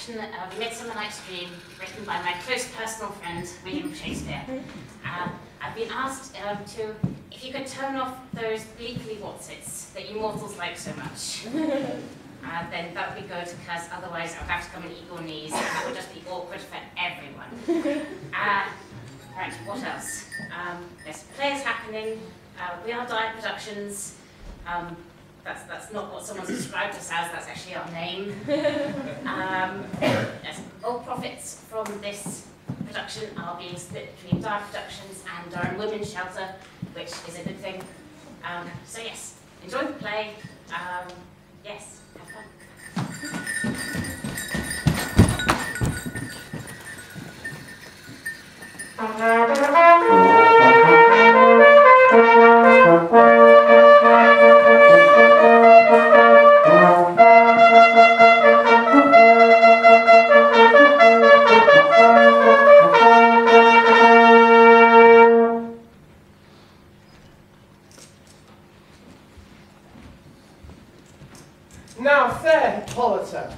production of Midsummer Night's Dream, written by my close personal friend, William Shakespeare. I've been asked to, if you could turn off those bleakly whatsits that you mortals like so much, then that would be good, because otherwise I would have to come and eat your knees, and that would just be awkward for everyone. Right, what else? There's plays happening. We are Dyer Productions. That's not what someone's described us as, that's actually our name. All profits from this production are being split between Dyer Productions and Durham Women's Shelter, which is a good thing. So yes, enjoy the play. Yes, have fun. Now, fair Hippolyta,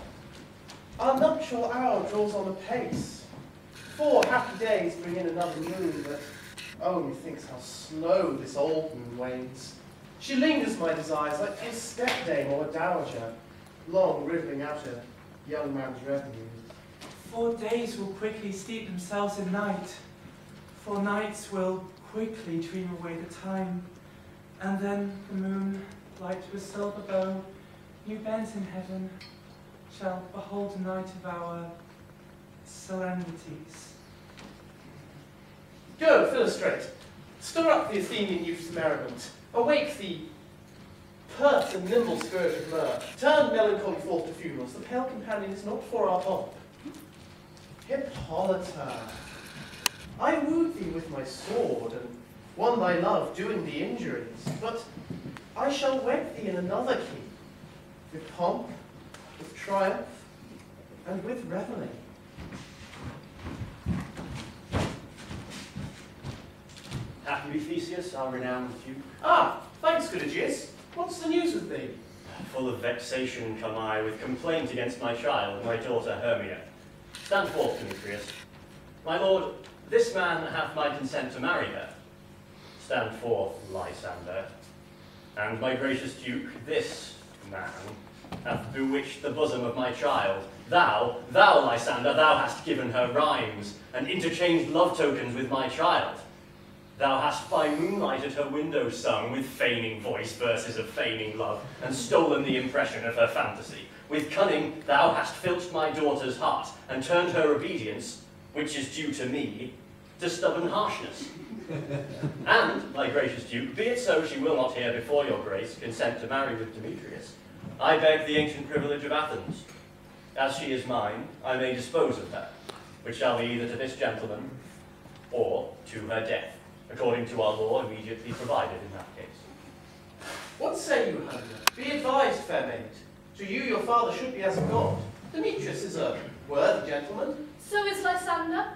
our nuptial hour draws on apace. 4 happy days bring in another moon, but oh, methinks how slow this old moon wanes. She lingers my desires like a stepdame or a dowager, long riddling out a young man's revenue. 4 days will quickly steep themselves in night. 4 nights will quickly dream away the time, and then the moon, light to a silver bow, new bent in heaven, shall behold a night of our solemnities. Go, Philostrate, stir up the Athenian youth's merriment, awake the pert and nimble spirit of mirth, turn melancholy forth to funerals, the pale companion is not for our pomp. Hippolyta, I wooed thee with my sword, and won thy love doing thee injuries, but I shall wed thee in another key, with pomp, with triumph, and with revelry. Happy be Theseus, our renowned duke. Ah, thanks, good Aegeus. What's the news with thee? Full of vexation come I, with complaint against my child, my daughter Hermia. Stand forth, Demetrius. My lord, this man hath my consent to marry her. Stand forth, Lysander. And my gracious duke, this man hath bewitched the bosom of my child. Thou, Lysander, thou hast given her rhymes, and interchanged love tokens with my child. Thou hast by moonlight at her window sung, with feigning voice, verses of feigning love, and stolen the impression of her fantasy. With cunning thou hast filched my daughter's heart, and turned her obedience, which is due to me, to stubborn harshness. And, my gracious duke, be it so she will not hear before your grace consent to marry with Demetrius, I beg the ancient privilege of Athens. As she is mine, I may dispose of her, which shall be either to this gentleman, or to her death, according to our law immediately provided in that case. What say you, Hermia? Be advised, fair maid. To you your father should be as a god. Demetrius is a worthy gentleman. So is Lysander.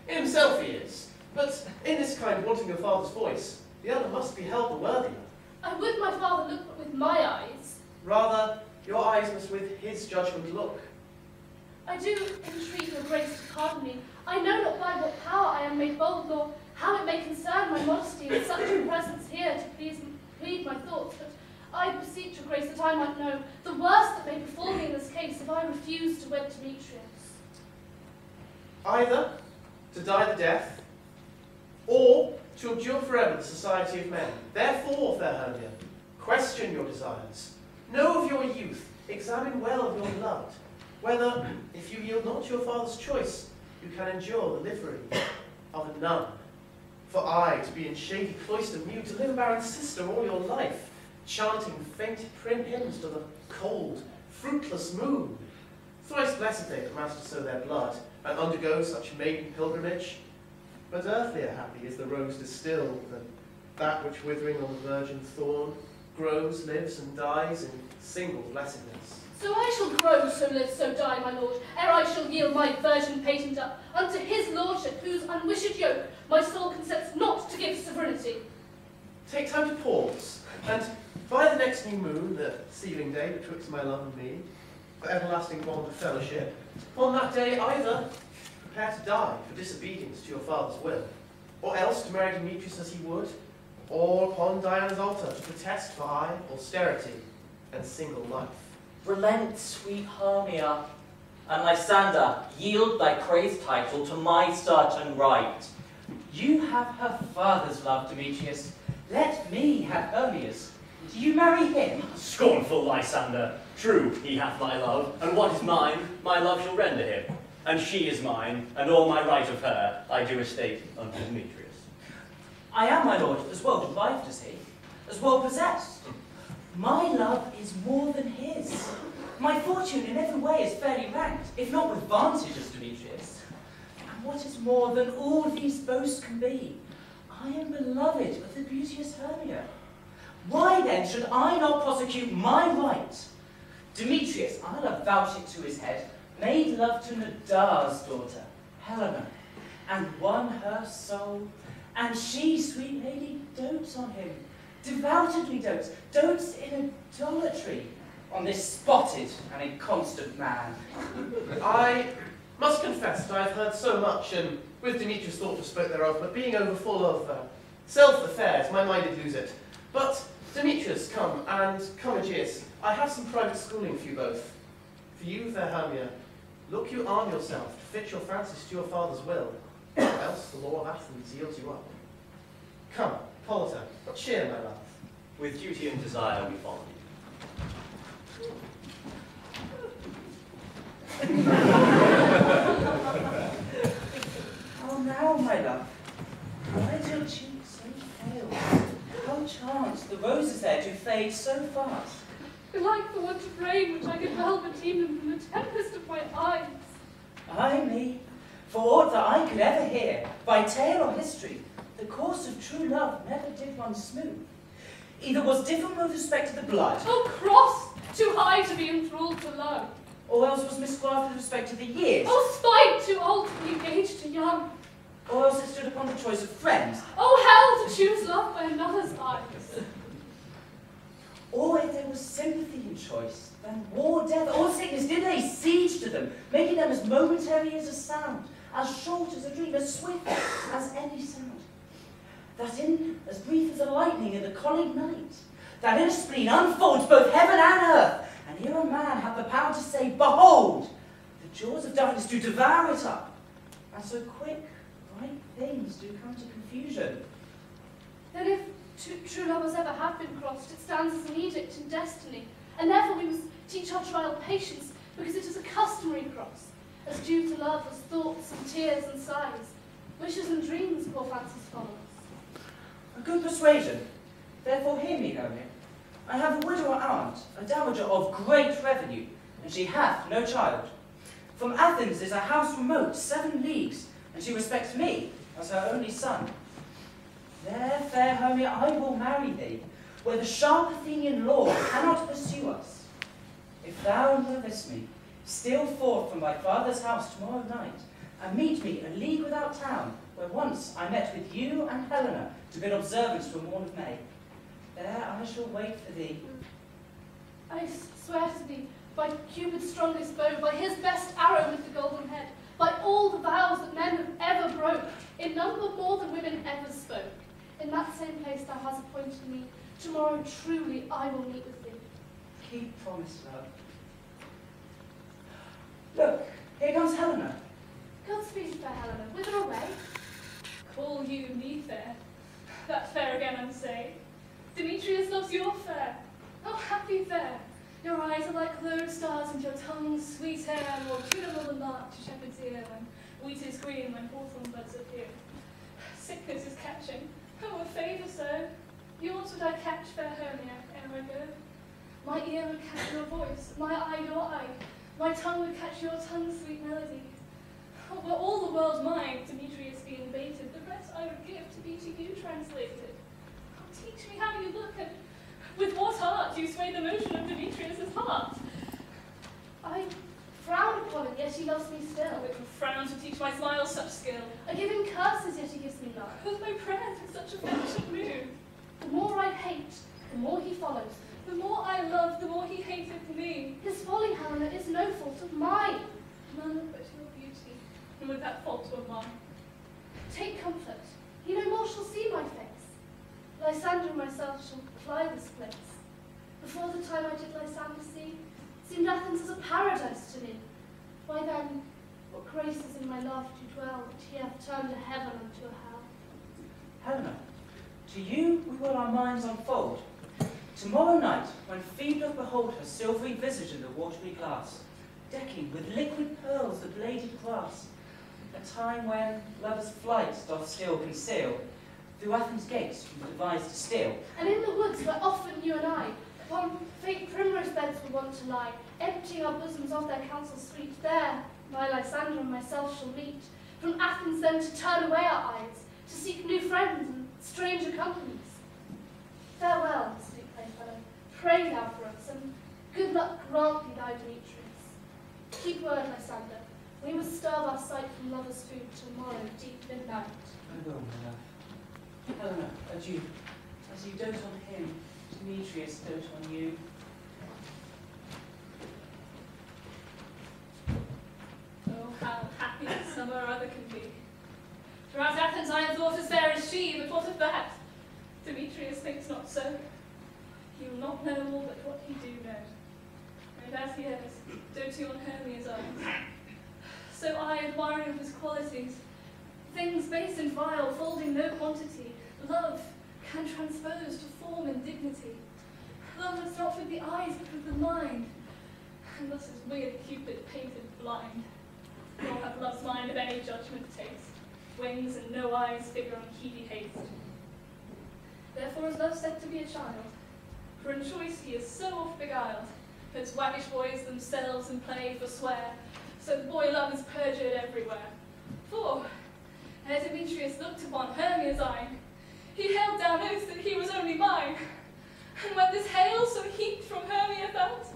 In himself he is. But in this kind wanting your father's voice, the other must be held the worthier. I would my father look with my eyes. Rather, your eyes must with his judgment look. I do entreat your grace to pardon me. I know not by what power I am made bold, nor how it may concern my modesty in such a presence here to plead my thoughts, but I beseech your grace that I might know the worst that may befall me in this case if I refuse to wed Demetrius. Either to die the death, or to endure forever the society of men. Therefore, fair Hermia, question your desires. Know of your youth, examine well of your blood, whether, if you yield not to your father's choice, you can endure the livery of a nun. For I, to be in shady cloister mute, to live a barren sister all your life, chanting faint prim hymns to the cold, fruitless moon. Thrice blessed they that master so their blood, and undergo such maiden pilgrimage. But earthlier happy is the rose distilled, than that which withering on the virgin thorn, grows, lives, and dies in single blessedness. So I shall grow, so live, so die, my lord, ere I shall yield my virgin patent up unto his lordship, whose unwished yoke my soul consents not to give sovereignty. Take time to pause, and by the next new moon, the sealing day betwixt my love and me, for everlasting bond of fellowship. On that day either prepare to die for disobedience to your father's will, or else to marry Demetrius as he would, or upon Diana's altar to protest for high austerity and single life. Relent, sweet Hermia, and Lysander, yield thy praise title to my certain right. You have her father's love, Demetrius. Let me have Hermia's. Do you marry him? Scornful Lysander, true, he hath my love, and what is mine, my love shall render him. And she is mine, and all my right of her I do estate unto Demetrius. I am, my lord, as well derived as he, as well possessed. My love is more than his. My fortune in every way is fairly ranked, if not with vantage as Demetrius. And what is more than all these boasts can be, I am beloved of the beauteous Hermia. Why then should I not prosecute my right? Demetrius, I'll avouch it to his head, made love to Nadar's daughter, Helena, and won her soul. And she, sweet lady, dotes on him, devoutedly dotes in idolatry on this spotted and inconstant man. I must confess that I have heard so much, and with Demetrius thought to spoke thereof, but being over full of self-affairs, my mind did lose it. But Demetrius, come, and Commodus, I have some private schooling for you both. For you, fair Hermia, look you arm yourself to fit your Francis to your father's will, or else the law of Athens yields you up. Come, Polita, cheer, my love. With duty and desire we follow Oh, now, my love, why is your cheek so pale? How chance the roses there do fade so fast? Like the want of rain which I could well redeem them from the tempest of my eyes. Ay me, for aught that I could ever hear, by tale or history, the course of true love never did run smooth. Either was different with respect to the blood, Oh, cross, too high to be enthralled to love. or else was misquaffed with respect to the years, Oh, spite, too old to be engaged to young. or else it stood upon the choice of friends, Oh, hell, to choose love by another's eyes. or if there was sympathy in choice, then war, death, or sickness did lay siege to them, making them as momentary as a sound, as short as a dream, as swift as any sound. That in as brief as a lightning in the colleague night, that in a spleen unfolds both heaven and earth, and here a man hath the power to say, behold, the jaws of darkness do devour it up, and so quick, right things do come to confusion. Then if true lovers ever have been crossed, it stands as an edict in destiny, and therefore we must teach our trial patience, because it is a customary cross, as due to love as thoughts and tears and sighs, wishes and dreams poor Francis follows. A good persuasion. Therefore hear me, Hermia. I have a widower aunt, a dowager of great revenue, and she hath no child. From Athens is a house remote 7 leagues, and she respects me as her only son. There, fair Hermia, I will marry thee, where the sharp Athenian law cannot pursue us. If thou lovest me, steal forth from thy father's house tomorrow night, and meet me a league without town, where once I met with you and Helena to bid observance to a morn of May. There I shall wait for thee. I swear to thee, by Cupid's strongest bow, by his best arrow with the golden head, by all the vows that men have ever broke, in number more than women ever spoke. In that same place thou hast appointed me, tomorrow truly I will meet with thee. Keep promise, love. Look, here comes Helena. Godspeed, fair Helena, whither away? Call you me fair? That fair again I'm saying. Demetrius loves your fair. Oh, happy fair! Your eyes are like clear stars, and your tongue sweet hair, more tunable than lark to shepherd's ear, when wheat is green, when hawthorn buds appear. Sickness is catching. Oh, a favour so! Yours would I catch, fair Hermia, ere I go. My ear would catch your voice, my eye your eye, my tongue would catch your tongue's sweet melody. Oh, were all the world mine, Demetrius being baited, the rest I would give to be to you translated. Oh, teach me how you look, and with what art you sway the motion of Demetrius's heart. I frown upon him, yet he loves me still. With a frown to teach my smile such skill. I give him curses, yet he gives me love. With my prayers in such affection move. The more I hate, the more he follows. The more I loved, the more he hated me. His folly, Helena, is no fault of mine. None but your beauty, and with that fault were mine. Take comfort. He no more shall see my face. Lysander and myself shall fly this place. Before the time I did Lysander see, seemed Athens as a paradise to me. Why then, what graces in my love do dwell, that he hath turned a heaven unto a hell. Helena, to you we will our minds unfold. Tomorrow night, when Phoebe doth behold her silvery visage in the watery glass, decking with liquid pearls the bladed grass, a time when lovers' flight doth still conceal, through Athens' gates from devised to steal. And in the woods where often you and I, upon faint primrose beds were wont to lie, emptying our bosoms of their counsel sweet, there my Lysander and myself shall meet, from Athens then to turn away our eyes, to seek new friends and stranger companies. Farewell, sweet playfellow, pray thou for us, and good luck grant thee thy Demetrius. Keep word, Lysander, we must starve our sight from lovers' food tomorrow, deep midnight. I will, my love. Helena, adieu. As you dote on him, Demetrius dote on you. Oh, how happy Midsummer or other can be. Throughout Athens I am thought as fair as she, but what of that? Demetrius thinks not so. He will not know all but what he do know. And as he is, doting on Hermia's eyes, so I, admiring of his qualities, things base and vile, folding no quantity, love can transpose to form and dignity. Love is not with the eyes, but with the mind, and thus is weird Cupid painted blind. Nor have love's mind of any judgment taste, wings and no eyes figure on heedy haste. Therefore is love said to be a child, for in choice he is so oft beguiled, as waggish boys themselves in play forswear, so the boy love is perjured everywhere. For, ere Demetrius looked upon Hermia's eye, he held down oath that he was only mine, and when this hail so heaped from Hermia felt,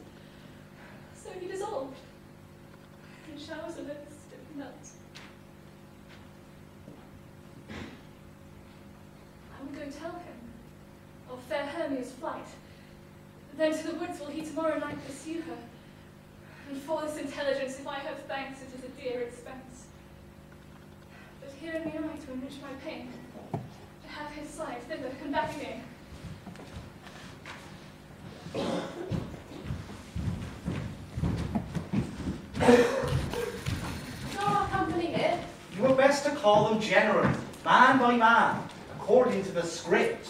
so he dissolved, in showers of oaths did melt. I will go tell him of fair Hermia's flight, then to the woods will he tomorrow night pursue her, and for this intelligence, if I have thanks, it is a dear expense. But here am I to enrich my pain, to have his sight thither and back again. So our company here, You were best to call them generally, man by man, according to the script.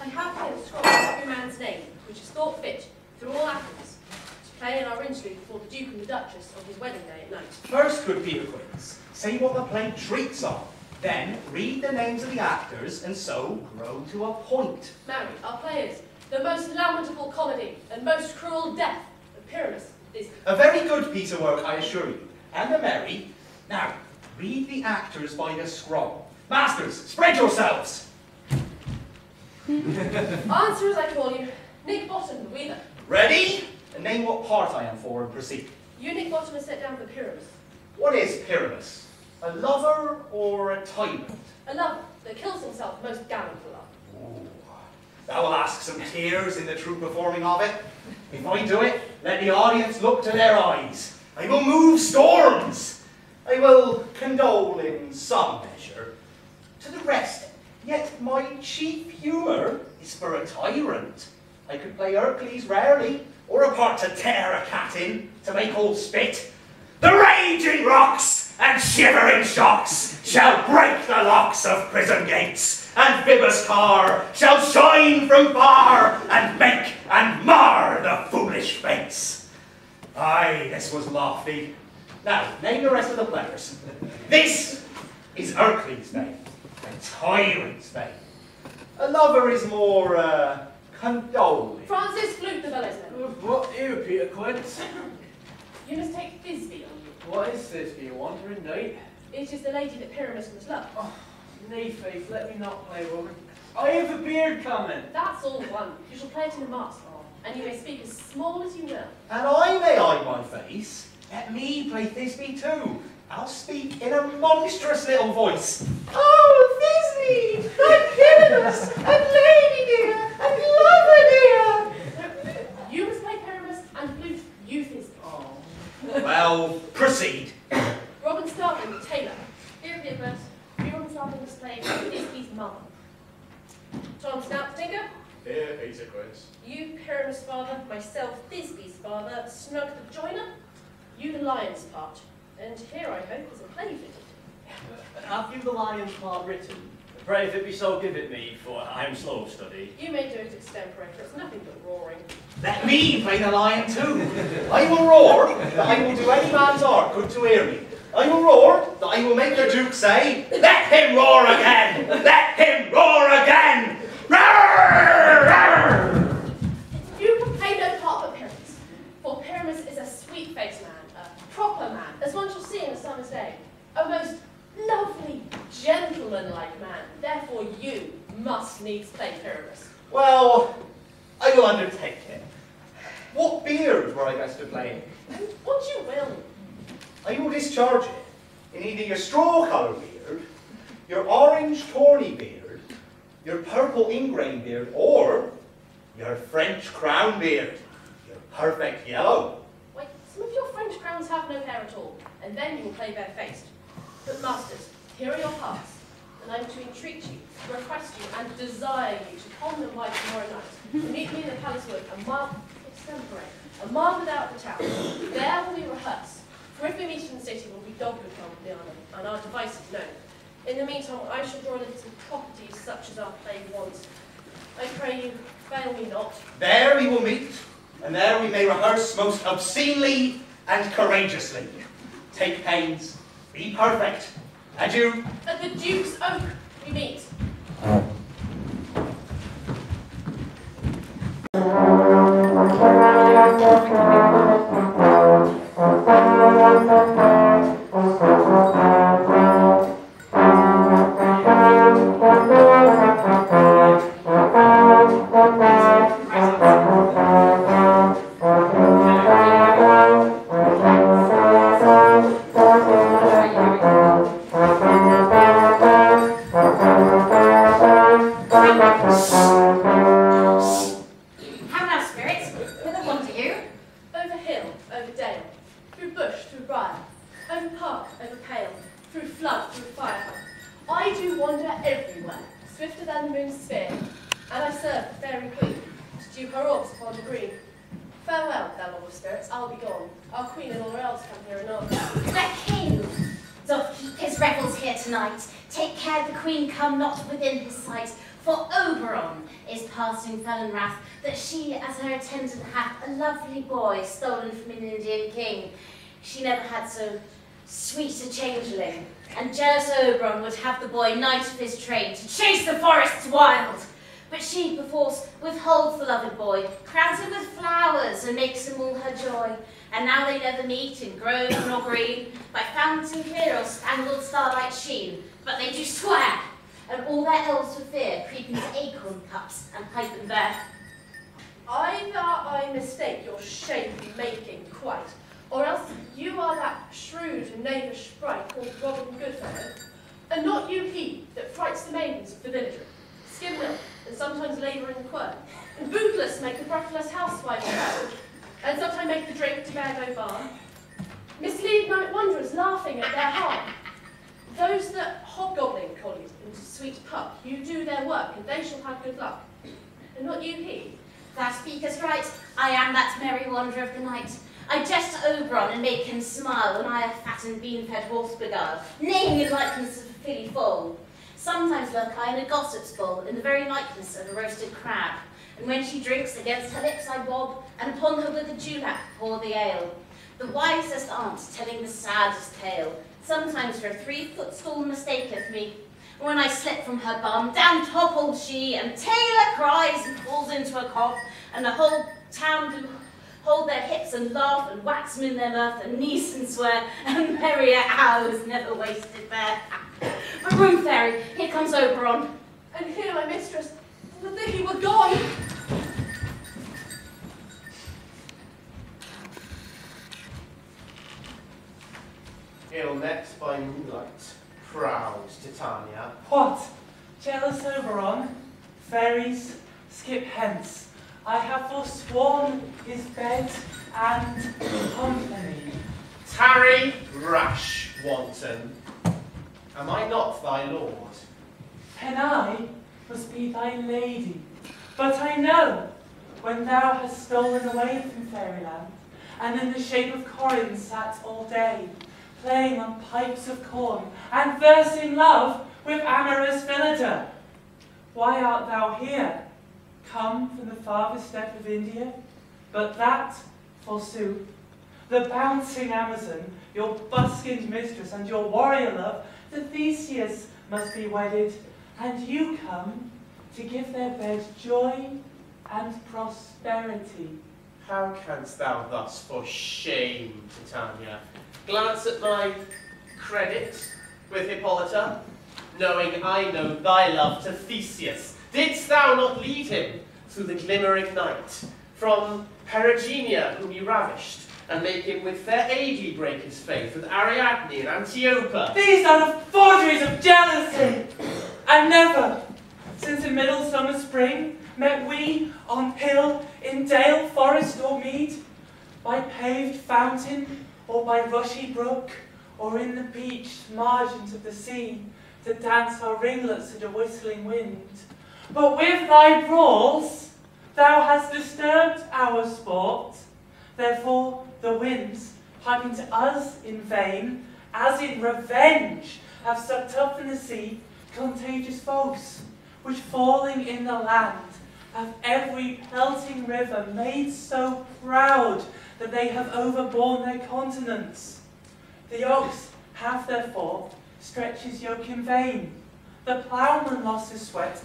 I have here a scroll of every man's name, which is thought fit, through all Athens, to play in our interlude before the Duke and the Duchess on his wedding day at night. First, good Peter Quince, say what the play treats on. Then, read the names of the actors, and so grow to a point. Marry, our players, the most lamentable comedy and most cruel death of Pyramus is... A very good piece of work, I assure you. And the merry. Now, read the actors by the scroll. Masters, spread yourselves! Answer as I call you, Nick Bottom, the weaver. Ready? And name what part I am for and proceed. You, Nick Bottom, is set down for Pyramus. What is Pyramus? A lover or a tyrant? A lover that kills himself most gallant for love. Ooh. Thou will ask some tears in the true performing of it. If I do it, let the audience look to their eyes. I will move storms. I will condole in some measure. To the rest, yet my chief humour is for a tyrant. I could play Hercules rarely, or a part to tear a cat in, to make all spit. The raging rocks and shivering shocks shall break the locks of prison gates, and Phoebus' car shall shine from far, and make and mar the foolish fates. Aye, this was lofty. Now, name the rest of the players. This is Hercules' name, a tyrant's fame. A lover is more, condoling. Francis Flute, the fellow's name. What you, Peter Quince? You must take Thisbe on you. What is this for your wandering knight? It is the lady that Pyramus must love. Oh, nay, Faith, let me not play woman. I have a beard coming. That's all one. You shall play it in a mask, and you may speak as small as you will. And I may hide my face. Let me play Thisbe too. I'll speak in a monstrous little voice. Oh, Thisbe, and Pyramus, and lady dear, and lover dear. am the tailor. Here appear first, three on the starting display, Thisby's mother. Tom Snout Tinker. Here, Peter Quince. You, Pyramus' father, myself, Thisby's father, Snug the joiner, you the lion's part. And here, I hope, is a play fitted. Have you the lion's part written? Pray, if it be so, give it me, for I am slow of study. You may do it extempore, for it's nothing but roaring. Let me play the lion too. I will roar that I will do any man's art good to hear me. I will roar that I will make the Duke say, let him roar again! Let him roar again! Roar! Roar! You can play no part but Pyramus, for Pyramus is a sweet-faced man, a proper man, as one shall see in a summer's day, a most lovely, gentleman-like man. Therefore you must needs play Pyramus. Well, I will undertake it. What beard were I best to play? What you will. I will discharge it in either your straw-colour beard, your orange tawny beard, your purple ingrain beard, or your French crown beard, your perfect yellow. Wait, some of your French crowns have no hair at all, and then you will play barefaced. But masters, here are your parts, and I am to entreat you, request you, and desire you to come them by tomorrow night, to meet me in the palace wood, a mile without the town. There will we rehearse. For if we meet in the city, we'll be dogged with company and our devices known. In the meantime, I shall draw a little properties such as our play wants. I pray you, fail me not. There we will meet, and there we may rehearse most obscenely and courageously. Take pains, be perfect. Adieu. At the Duke's Oak we meet. Boy stolen from an Indian king. She never had so sweet a changeling, and jealous Oberon would have the boy knight of his train to chase the forests wild. But she perforce withholds the loved boy, crowns him with flowers, and makes him all her joy. And now they never meet in grove nor green, by fountain clear or spangled starlight sheen, but they do swear, and all their elves for fear creep into acorn cups and pipe them bare. Either I mistake your shape-making quite, or else you are that shrewd and knavish sprite called Robin Goodfellow, and not you he that frights the maidens of the villagery, skim milk, and sometimes labour in the quern, and bootless make the breathless housewife proud, and sometimes make the drink to bear no barn, mislead night wanderers laughing at their harm. Those that hobgoblin collies into sweet pup, you do their work, and they shall have good luck, and not you he. Thou speakest right, I am that merry wanderer of the night. I jest to Oberon and make him smile when I a fat and bean-fed horse beguile, neighing in likeness of a filly foal. Sometimes lurk I in a gossip's bowl, in the very likeness of a roasted crab, and when she drinks, against her lips I bob, and upon her with a dewlap pour the ale. The wisest aunt telling the saddest tale, sometimes for a 3-foot stool mistaketh me. When I slip from her bum, down toppled she, and Taylor cries and falls into a cough, and the whole town do hold their hips and laugh, and wax them in their mirth, and niece and swear, and merrier hours never wasted there. But room fairy, here comes Oberon. And here my mistress, would that he were gone. Ill next by moonlight, proud Titania. What? Jealous Oberon? Fairies, skip hence. I have forsworn his bed and company. Tarry, rash wanton. Am I not thy lord? And I must be thy lady. But I know, when thou hast stolen away from fairyland, and in the shape of Corin sat all day, playing on pipes of corn, and versing love with amorous Phillida, why art thou here, come from the farthest step of India? But that, forsooth, the bouncing Amazon, your buskined mistress, and your warrior love, to Theseus must be wedded, and you come to give their bed joy and prosperity. How canst thou thus, for shame, Titania, glance at my credit with Hippolyta, knowing I know thy love to Theseus? Didst thou not lead him through the glimmering night, from Perigenia, whom you ravished, and make him with fair Aegle break his faith with Ariadne and Antiopa? These are the forgeries of jealousy! And never, since the midsummer spring, met we on hill, in dale, forest, or mead, by paved fountain, or by rushy brook, or in the beached margins of the sea, to dance our ringlets at a whistling wind. But with thy brawls, thou hast disturbed our sport. Therefore the winds, piping to us in vain, as in revenge, have sucked up from the sea contagious foes, which falling in the land, have every pelting river made so proud that they have overborne their continents. The ox hath therefore stretched his yoke in vain, the ploughman lost his sweat,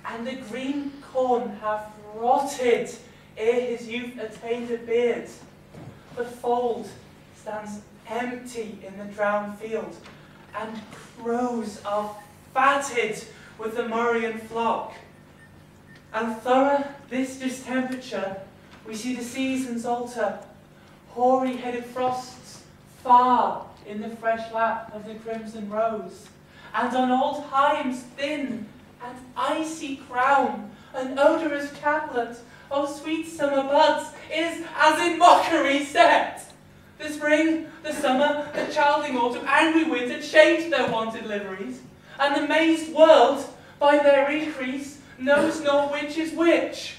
and the green corn hath rotted ere his youth attained a beard. The fold stands empty in the drowned field, and crows are fatted with the Murrian flock. And thorough this distemperature, we see the seasons alter, hoary-headed frosts far in the fresh lap of the crimson rose, and on old Hime's thin and icy crown, an odorous chaplet of sweet summer buds is as in mockery set. The spring, the summer, the childing autumn, angry winter changed their wonted liveries, and the mazed world, by their increase, knows not which is which.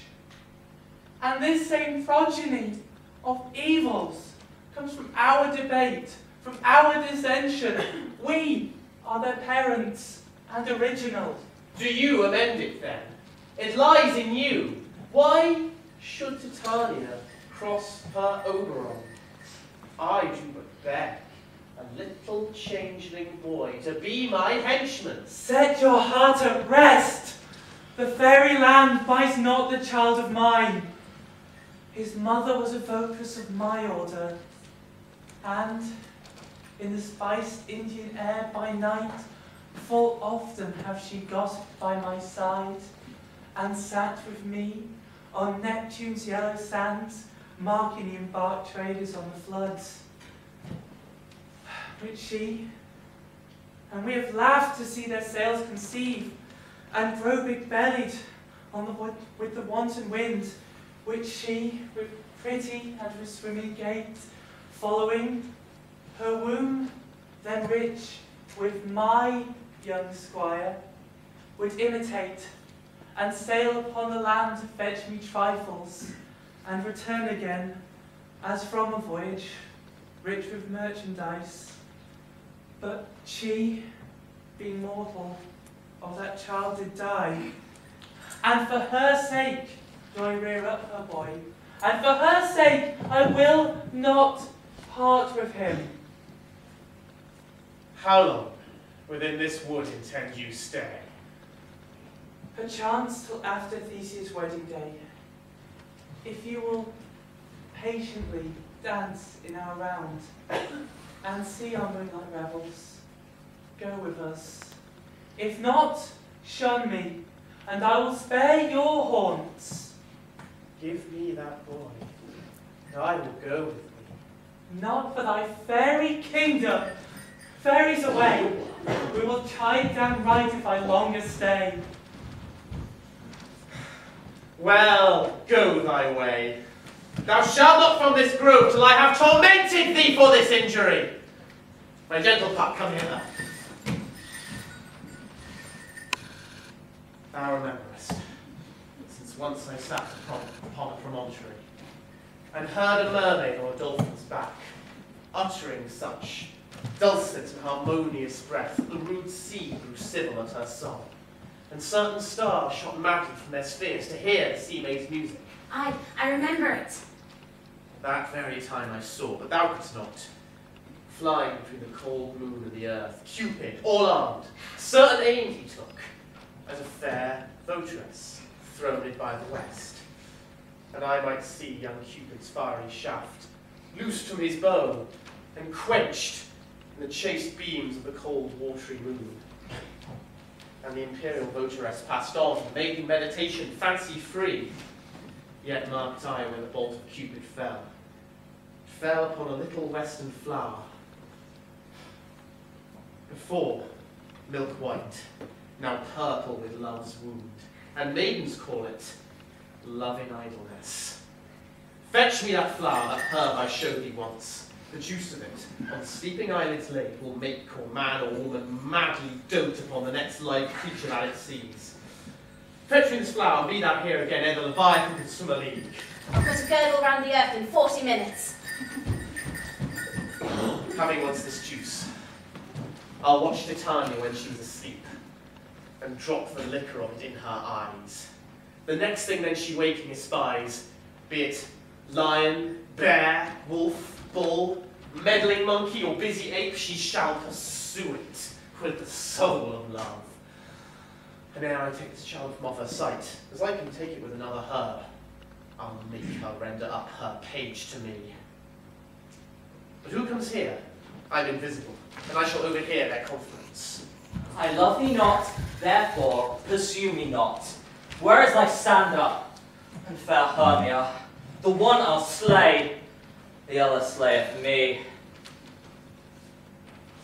And this same progeny of evils comes from our debate, from our dissension. We are their parents and originals. Do you amend it then? It lies in you. Why should Titania cross her Oberon? I do but beg a little changeling boy to be my henchman. Set your heart at rest. The fairy land buys not the child of mine. His mother was a votress of my order, and in the spiced Indian air by night, full often hath she gossiped by my side, and sat with me on Neptune's yellow sands, marking the embarked traders on the floods. Which she, and we have laughed to see their sails conceive, and grow big-bellied on with the wanton wind, which she, with pretty and with swimming gait, following her womb, then rich with my young squire, would imitate, and sail upon the land to fetch me trifles, and return again, as from a voyage, rich with merchandise. But she, being mortal, of that child did die, and for her sake do I rear up her boy, and for her sake I will not part with him. How long within this wood intend you stay? Perchance till after Theseus' wedding day, if you will patiently dance in our round, and see our moonlight revels, go with us. If not, shun me, and I will spare your haunts. Give me that boy, and I will go with thee. Not for thy fairy kingdom. Fairies away, we will chide down right if I longer stay. Well, go thy way. Thou shalt not from this grove till I have tormented thee for this injury. My gentle pup, come hither. Thou rememberest, since once I sat upon a promontory, and heard a mermaid on a dolphin's back, uttering such dulcet and harmonious breath that the rude sea grew civil at her song, and certain stars shot madly from their spheres to hear the sea maid's music. I remember it. That very time I saw, but thou couldst not, flying between the cold moon and the earth, Cupid, all armed, certain aim he took, as a fair votress throned by the west, and I might see young Cupid's fiery shaft, loosed from his bow, and quenched in the chaste beams of the cold watery moon. And the imperial votaress passed on, making meditation fancy free, yet marked I where the bolt of Cupid fell. It fell upon a little western flower, before milk white, now purple with love's wound, and maidens call it loving idleness. Fetch me that flower, that herb I showed thee once. The juice of it, on sleeping eyelids laid, will make or man or woman madly dote upon the next live creature that it sees. Fetch me this flower, be thou here again, ere the Leviathan can swim a league. I'll put a girdle round the earth in 40 minutes. Having once this juice, I'll watch Titania when she's asleep, and drop the liquor of it in her eyes. The next thing then she waking espies, be it lion, bear, wolf, bull, meddling monkey, or busy ape, she shall pursue it with the soul of love. And ere I take this child from off her sight, as I can take it with another herb, I'll make her render up her page to me. But who comes here? I'm invisible, and I shall overhear their conference. I love thee not, therefore pursue me not. Whereas I stand up, and fair Hermia, the one I'll slay, the other slayeth me.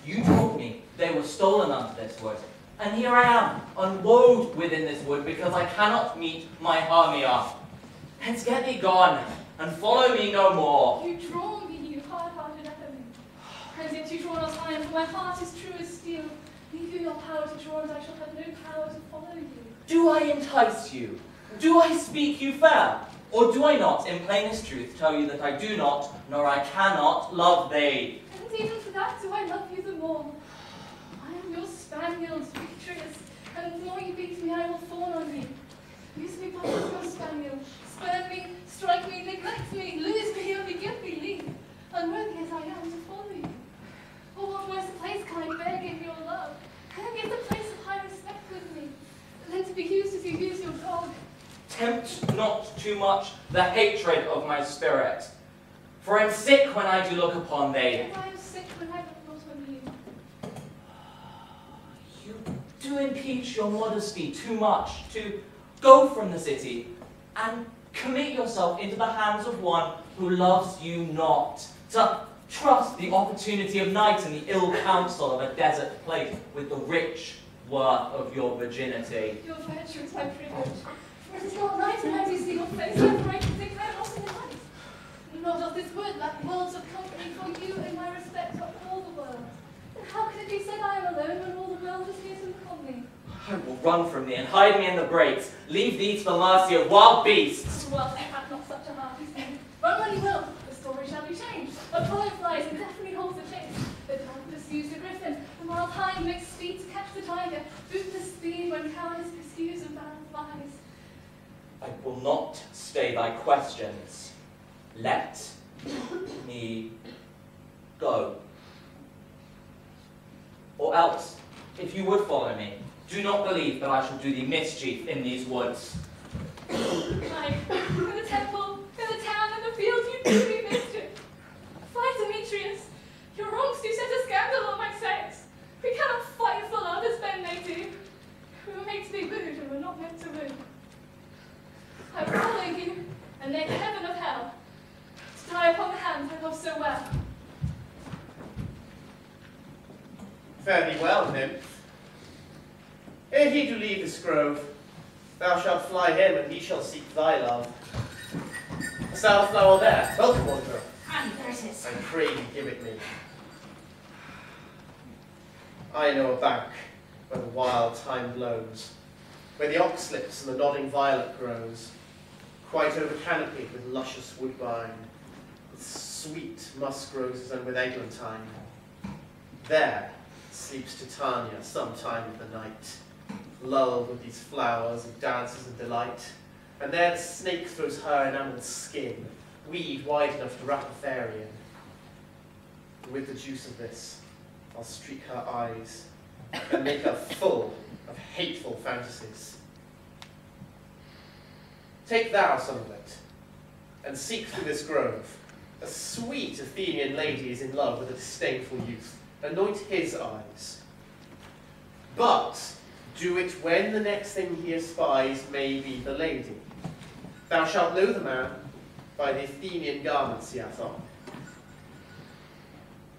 You told me they were stolen unto this wood, and here I am, unwove within this wood, because I cannot meet my Hermia. Hence get thee gone, and follow me no more. You draw me, you hard-hearted enemy. And yet you draw not mine, for my heart is true as steel. Leave you your power to draw, and I shall have no power to follow you. Do I entice you? Do I speak you fair? Or do I not, in plainest truth, tell you that I do not, nor I cannot, love thee? And even for that do I love you the more. I am your spaniel, victorious, and the more you beat me, I will fawn on you. Use me but as your spaniel. Spurn me, strike me, neglect me, lose me, only give me leave, unworthy as I am to follow you. For what worse place can I beg in your love? Can I get the place of high respect with me, than to be used as you use your dog? Tempt not too much the hatred of my spirit, for I am sick when I do look upon thee. And I am sick when I look not on you. You do impeach your modesty too much to go from the city and commit yourself into the hands of one who loves you not, to trust the opportunity of night and the ill counsel of a desert place with the rich worth of your virginity. Your virtue is my privilege. For it is not night and I do see your face, therefore I can think I am not in the light. Nor does this wood lack worlds of company, for you and my respect are all the world. And how can it be said I am alone when all the world is here to look on me? I will run from thee and hide me in the brakes, leave thee to the mercy of wild beasts. Well, I have not such a heart as thee. Run when you will, the story shall be changed. Apollo flies and definitely holds the chase. The dog pursues the griffin, the wild hind makes speed to catch the tiger. Bootless speed when cowardice pursues and battle flies. I will not stay thy questions. Let me go. Or else, if you would follow me, do not believe that I shall do thee mischief in these woods. Like, in the temple, in the town, in the field, you do me mischief. Fight, Demetrius. Your wrongs do set a scandal on my sex. We cannot fight for love as men may do. We were made to be wooed and were not meant to woo. I will follow you, and make heaven of hell, to die upon the hand I love so well. Fare thee well, nymph. Ere he do leave this grove, thou shalt fly him, and he shall seek thy love. Hast thou a flower there? Welcome, wanderer. Ah, there it is. I pray thee give it me. I know a bank where the wild thyme blows, where the ox slips and the nodding violet grows, quite over-canopied with luscious woodbine, with sweet musk roses and with eglantine. There sleeps Titania some time of the night, lulled with these flowers of dances and delight, and there the snake throws her enamelled skin, weed wide enough to wrap a fairy in. And with the juice of this, I'll streak her eyes and make her full of hateful fantasies. Take thou some of it, and seek through this grove. A sweet Athenian lady is in love with a disdainful youth. Anoint his eyes. But do it when the next thing he espies may be the lady. Thou shalt know the man by the Athenian garments he hath on.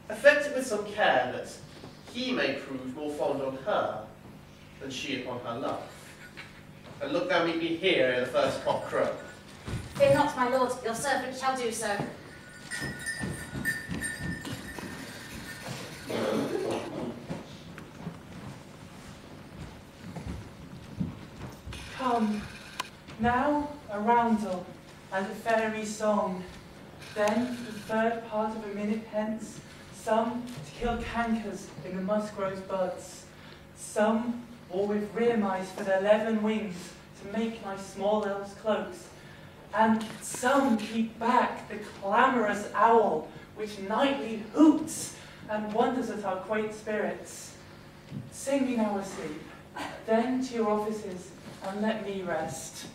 Affect it with some care that he may prove more fond on her than she upon her love. And look thou meet me here ere the first cock crow. Fear not, my lord, your servant shall do so. Come, now a roundel and a fairy song. Then, for the third part of a minute hence, some to kill cankers in the musk rose buds, some or with rear mice for their 11 wings to make nice small elves' cloaks, and some keep back the clamorous owl which nightly hoots and wonders at our quaint spirits. Sing me now asleep, then to your offices, and let me rest.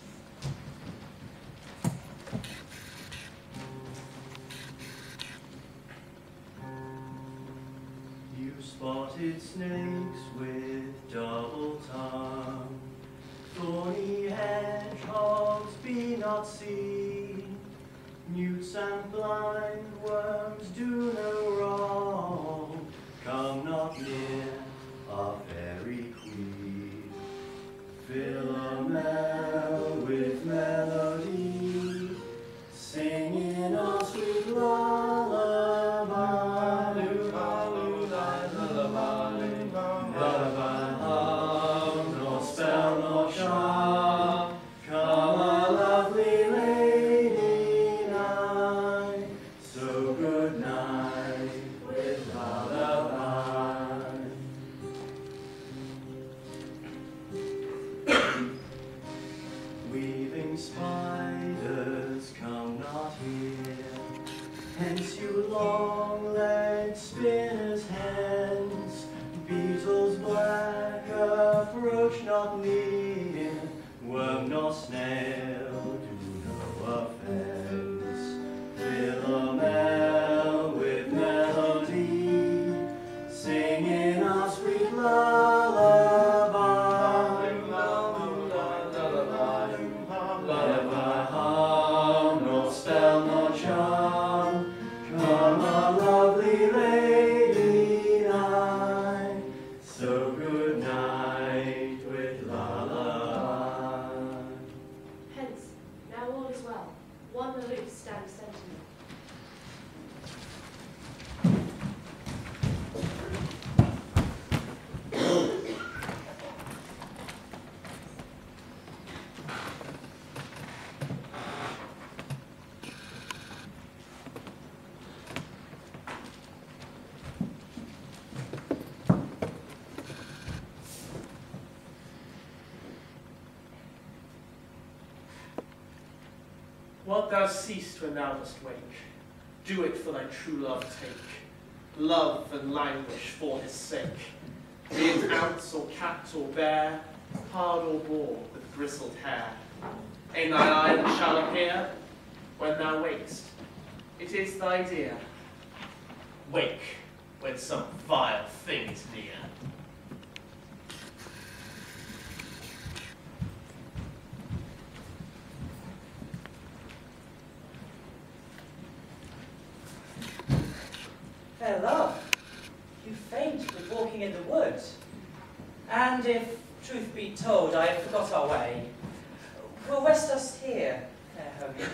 You spotted snakes with double tongue, thorny hedgehogs be not seen, newts and blind worms do no wrong, come not near our fairy queen. Philomel with melody, singing a sweet lullaby. Spiders come not here, hence you long-legged spinners hence, beetles black approach not near, worm nor snail do no offence. Philomel with melody, singing a sweet lullaby. What thou seest when thou dost wake, do it for thy true love take. Love and languish for his sake. Be it ounce or cat or bear, hard or boar with bristled hair. In thine eye that shall appear, when thou wakest, it is thy dear. Wake when some vile thing is near. Fair love, you faint with walking in the woods. And if truth be told, I have forgot our way, we'll rest us here, fair homie,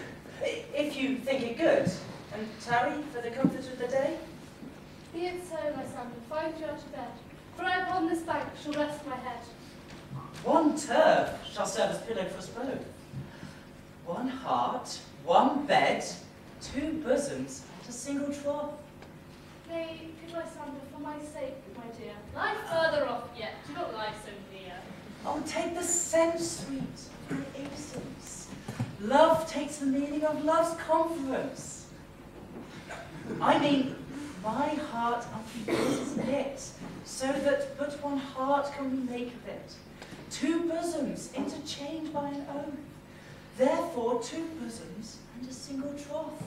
if you think it good, and tarry for the comfort of the day. Be it so, my son, and find you out of bed. for I upon this bank shall rest my head. One turf shall serve as pillow for us both. One heart, one bed, two bosoms, and a single trough. Nay, good Lysander, for my sake, my dear, lie further off yet, do not lie so near. Oh, take the sense, sweet, and innocence. Love takes the meaning of love's conference. I mean, my heart is knit, so that but one heart can we make of it. Two bosoms interchanged by an oath, therefore two bosoms and a single trough.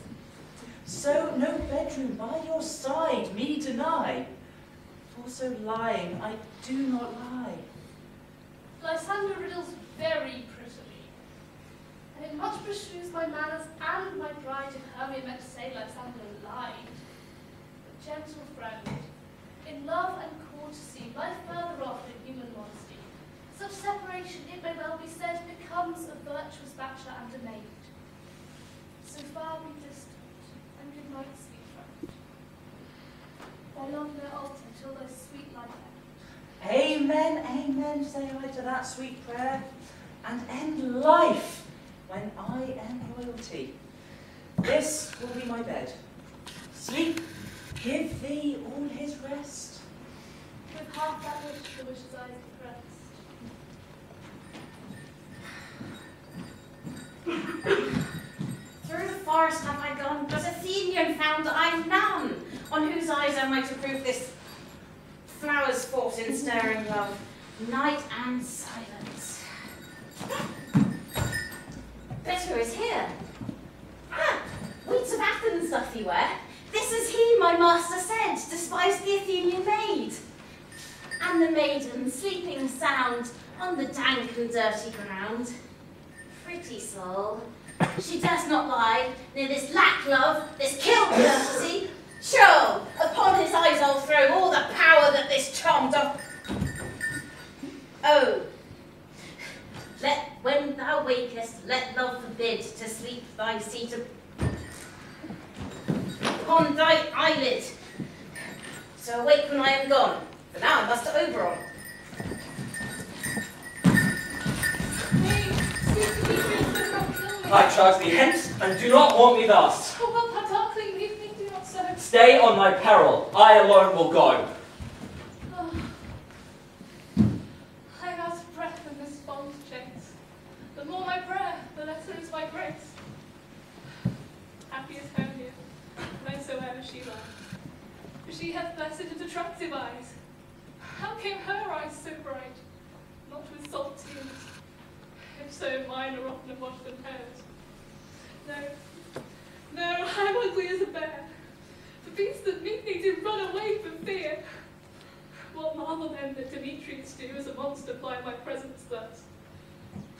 So no bedroom by your side me deny, for so lying I do not lie. Lysander riddles very prettily, and it much beshews my manners and my pride if Hermia meant to say Lysander lied. But gentle friend, in love and courtesy lie further off than human modesty. Such separation, it may well be said, becomes a virtuous bachelor and a maid. So far be distant, and good night, sweet friend. Thy love no alter till thy sweet life end. Amen, amen, say I to that sweet prayer, and end life when I am royalty. This will be my bed. Sleep, give thee all his rest. With half that wish the wish's eyes depressed. Through the forest have I gone, but Athenian found I none, on whose eyes I might approve this flowers fought in stirring love, night and silence. But who is here? Ah, weeds of Athens doth he wear. This is he, my master said, despised the Athenian maid. And the maiden sleeping sound on the dank and dirty ground. Pretty soul, she dares not lie near this lack love, this kill courtesy. Sure, upon his eyes I'll throw all the power that this charm doth. Oh, when thou wakest, let love forbid to sleep thy seat upon thy eyelid. So awake when I am gone, for now I must to Oberon. I charge thee hence, and do not haunt me thus. Oh, well, my darling, leave me, do not so. Stay on thy peril, I alone will go. Oh. I am out of breath in this fond chase. The more my prayer, the lesser is my grace. Happy is Hermia, wheresoever she lies. For she hath blessed and attractive eyes. How came her eyes so bright? Not with salt tears. If so, mine are oftener washed than hers. No, I am ugly as a bear. The beasts that meet me do run away for fear. What marvel then that Demetrius do as a monster ply my presence thus?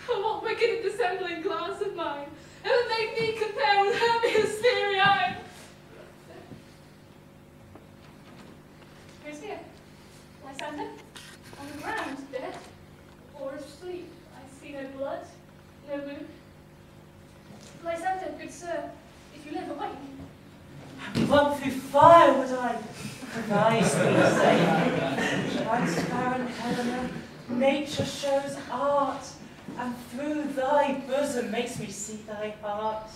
Oh, what wicked and dissembling glance of mine ever made me compare with Hermia's fiery eye? Who's here? Lysander? On the ground, dead? Or asleep? I see no blood, no wound. Lysander, good sir, if you live, awake. Plump through fire would I, thy sweet say. Transparent Helena, nature shows art, and through thy bosom makes me see thy heart.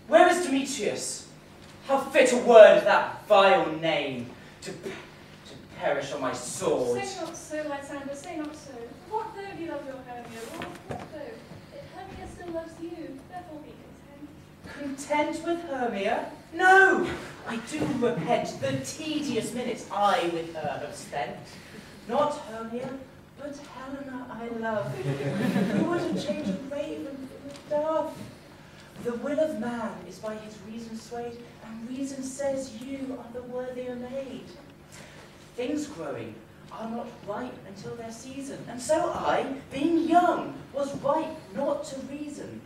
Where is Demetrius? How fit a word is that vile name to perish on my sword. Say not so, Lysander, say not so. What though you love your Hermia, or what though? If Hermia still loves you, therefore be content. Content with Hermia? No! I do repent the tedious minutes I with her have spent. Not Hermia, but Helena I love. Who would have changed a raven for a dove? The will of man is by his reason swayed, and reason says you are the worthier maid. Things growing are not ripe until their season, and so I, being young, was ripe not to reason.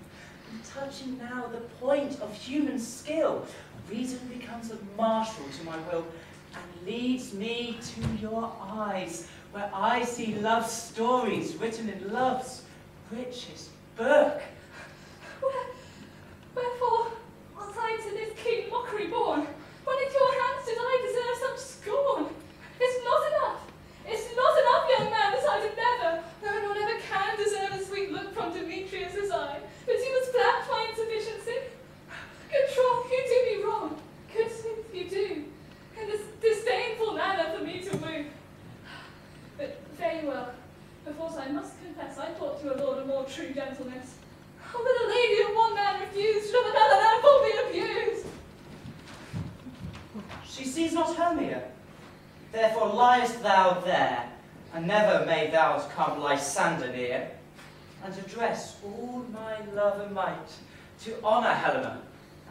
And touching now the point of human skill, reason becomes a marshal to my will, and leads me to your eyes, where I see love's stories written in love's richest book. Wherefore was I to this keen mockery born? When into your hands did I deserve such scorn? Is not enough very well. Perforce I must confess, I thought you a lord of more true gentleness. Oh, that a lady of one man refused, should of another therefore be abused. She sees not Hermia. Therefore liest thou there, and never may thou come Lysander near, and address all my love and might to honour Helena,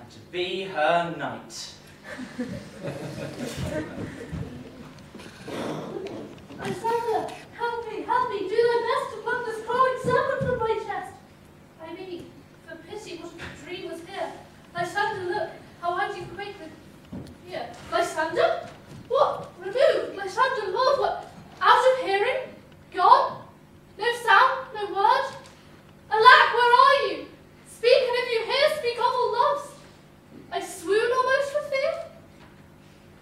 and to be her knight. Lysander, help me, do thy best to pluck this crawling serpent from my chest. I mean, for pity, what a dream was here. Lysander, look, how I do quake with fear. Lysander? What? Removed? Lysander, Lord, what? Out of hearing? Gone? No sound? No word? Alack, where are you? Speak, and if you hear, speak awful loves. I swoon almost with fear?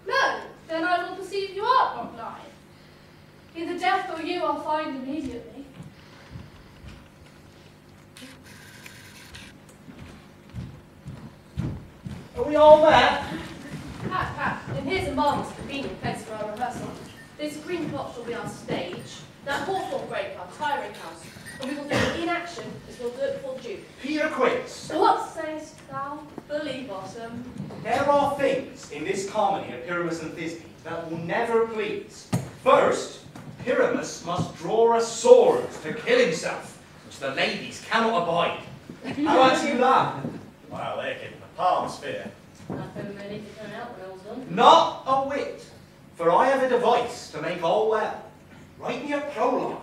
No, then I will perceive you are not blind. Either death or you I'll find immediately. Are we all there? Pat, and here's a marvellous convenient place for our rehearsal. This green plot shall be our stage, that hawthorn brake our tiring house, and we will do it in action as we'll do it before the Duke. Peter Quince. What sayest thou, Bully Bottom? There are things in this comedy of Pyramus and Thisbe that will never please. First, Pyramus must draw a sword to kill himself, which the ladies cannot abide. How about you, lad? Well, they're getting the palm sphere. Nothing really to turn out when all's done. Not a whit, for I have a device to make all well. Write me a prologue,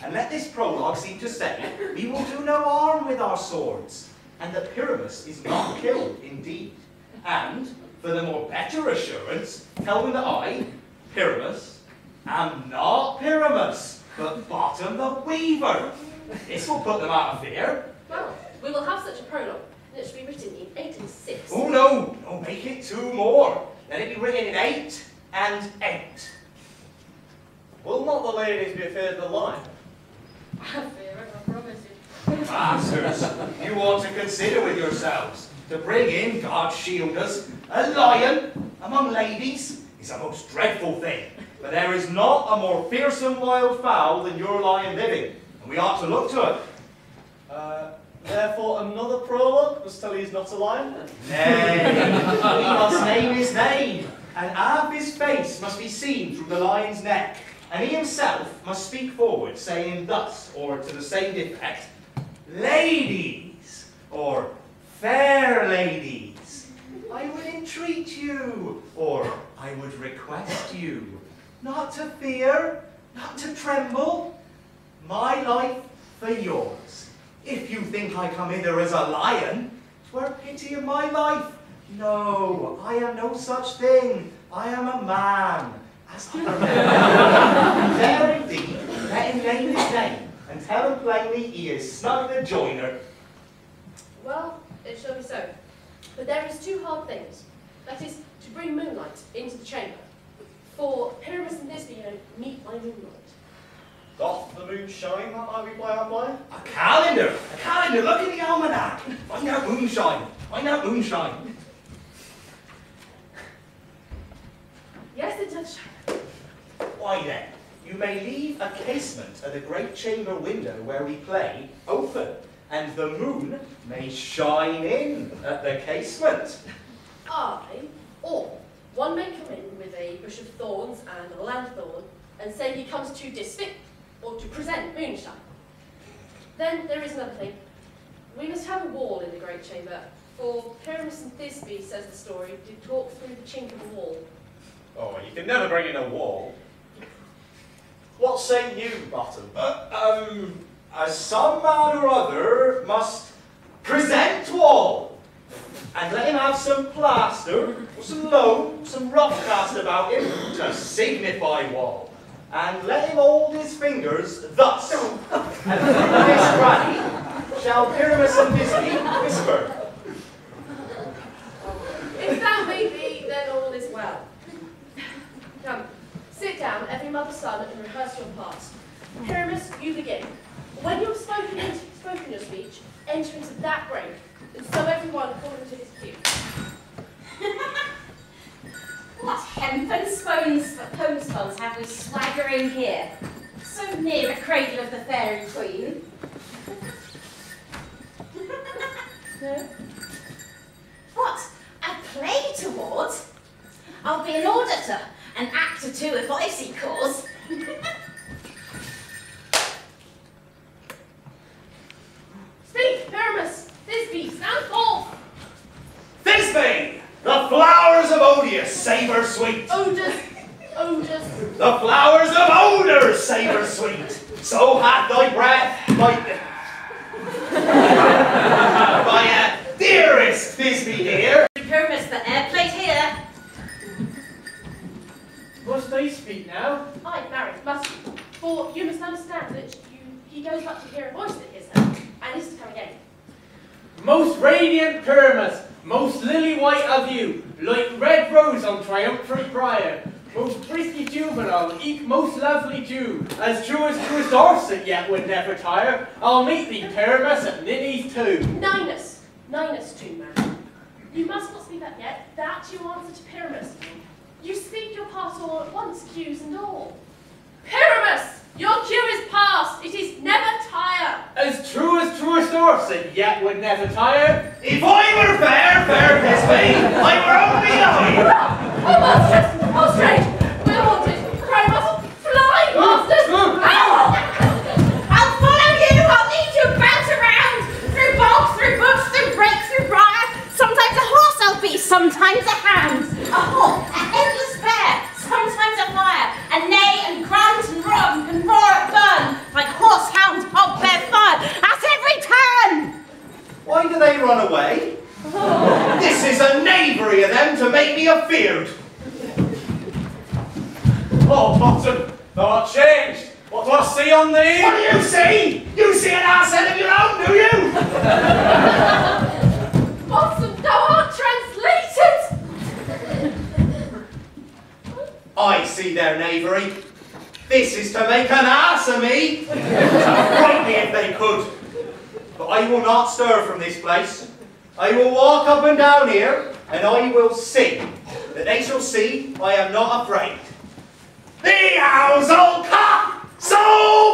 and let this prologue seem to say, we will do no harm with our swords, and that Pyramus is not killed indeed. And, for the more better assurance, tell them that I, Pyramus, am not Pyramus, but Bottom the Weaver. This will put them out of fear. Well, we will have such a prologue, and it shall be written in 8 and 6. Oh no, no, make it 2 more. Let it be written in 8 and 8. Will not the ladies be afraid of the lion? I fear it, I promise you. Masters, you ought to consider with yourselves to bring in, God shield us, a lion among ladies is a most dreadful thing. But there is not a more fearsome wild fowl than your lion living, and we ought to look to it. Therefore another prologue must tell he's not a lion? Nay, we must name his name, and half his face must be seen through the lion's neck, and he himself must speak forward, saying thus, or to the same effect, ladies, or fair ladies, I would entreat you, or I would request you, not to fear, not to tremble, my life for yours. If you think I come hither as a lion, 'twere pity of my life. No, I am no such thing. I am a man, as I am. There indeed, let him name his name, and tell him plainly he is Snug the Joiner. Well, it shall be so. But there is 2 hard things. That is, to bring moonlight into the chamber. For Pyramus and Thisbe, meet by moonlight. Doth the moon shine that I be by our play? A calendar, look in the almanac. Find out moonshine. Yes, it does shine. Why then, you may leave a casement at the great chamber window where we play open, and the moon may shine in at the casement. Or one may come in with a bush of thorns and a lanthorn and say he comes to disfit or to present moonshine. Then there is another thing. We must have a wall in the great chamber, for Pyramus and Thisbe, says the story, did talk through the chink of the wall. Oh, you can never bring in a wall. What say you, Bottom? As some man or other must present wall, and let him have some plaster, or some loam, some rough cast about him, to signify wall. And let him hold his fingers thus, and through this granny shall Pyramus and Thisbe whisper. If that may be, then all is well. Come, sit down, every mother's son, and rehearse your parts. Pyramus, you begin. When you have spoken your speech, enter into that break, and so everyone according to his cue. What hempen homespun have we swaggering here? So near the cradle of the fairy queen. No? What? A play towards? I'll be an auditor, an actor too if I see cause. Speak, Pyramus! Thisbe, stand forth! Thisbe! The flowers of Odious, savour sweet. Odors. The flowers of odour, savour sweet. So hath thy breath, my dearest Thisbe dear. Pyramus, the air plate here. Must I speak now? I, married, must you? For you must understand that he goes up to hear a voice that is heard, and is to come again. Most radiant Pyramus, most lily white of you, like red rose on triumphant briar, most frisky juvenile, eke most lovely Jew, as true as Dorset yet would never tire, I'll meet thee, Pyramus, at Ninny's tomb. Ninus too, man. You must not speak that yet, that you answer to Pyramus. You speak your part all at once, cues and all. Pyramus! Your cue is past, it is never tire. As true as Dorset yet would never tire. If I were fair Thisbe, I were only lying. Oh, monstrous! Oh, strange! We're haunted! Pyramus, fly, masters! I'll follow you! I'll lead you bounce around! Through bogs, through bush, through brake, through briar. Sometimes a horse I'll be, sometimes a hound. A hawk, a endless bear, sometimes a fire. A neigh and grunt and romp and roar at burn. Like horse, hound, hog, bear, fire. At every turn! Why do they run away? This is a knavery of them to make me afeard. Oh, Bottom, thou art changed. What do I see on thee? What do you see? You see an arse head of your own, do you? Bottom, thou art translated! I see their knavery. This is to make an ass of me. Fright me if they could. But I will not stir from this place. I will walk up and down here, and I will sing, that they shall see I am not afraid. The owl's old cock, so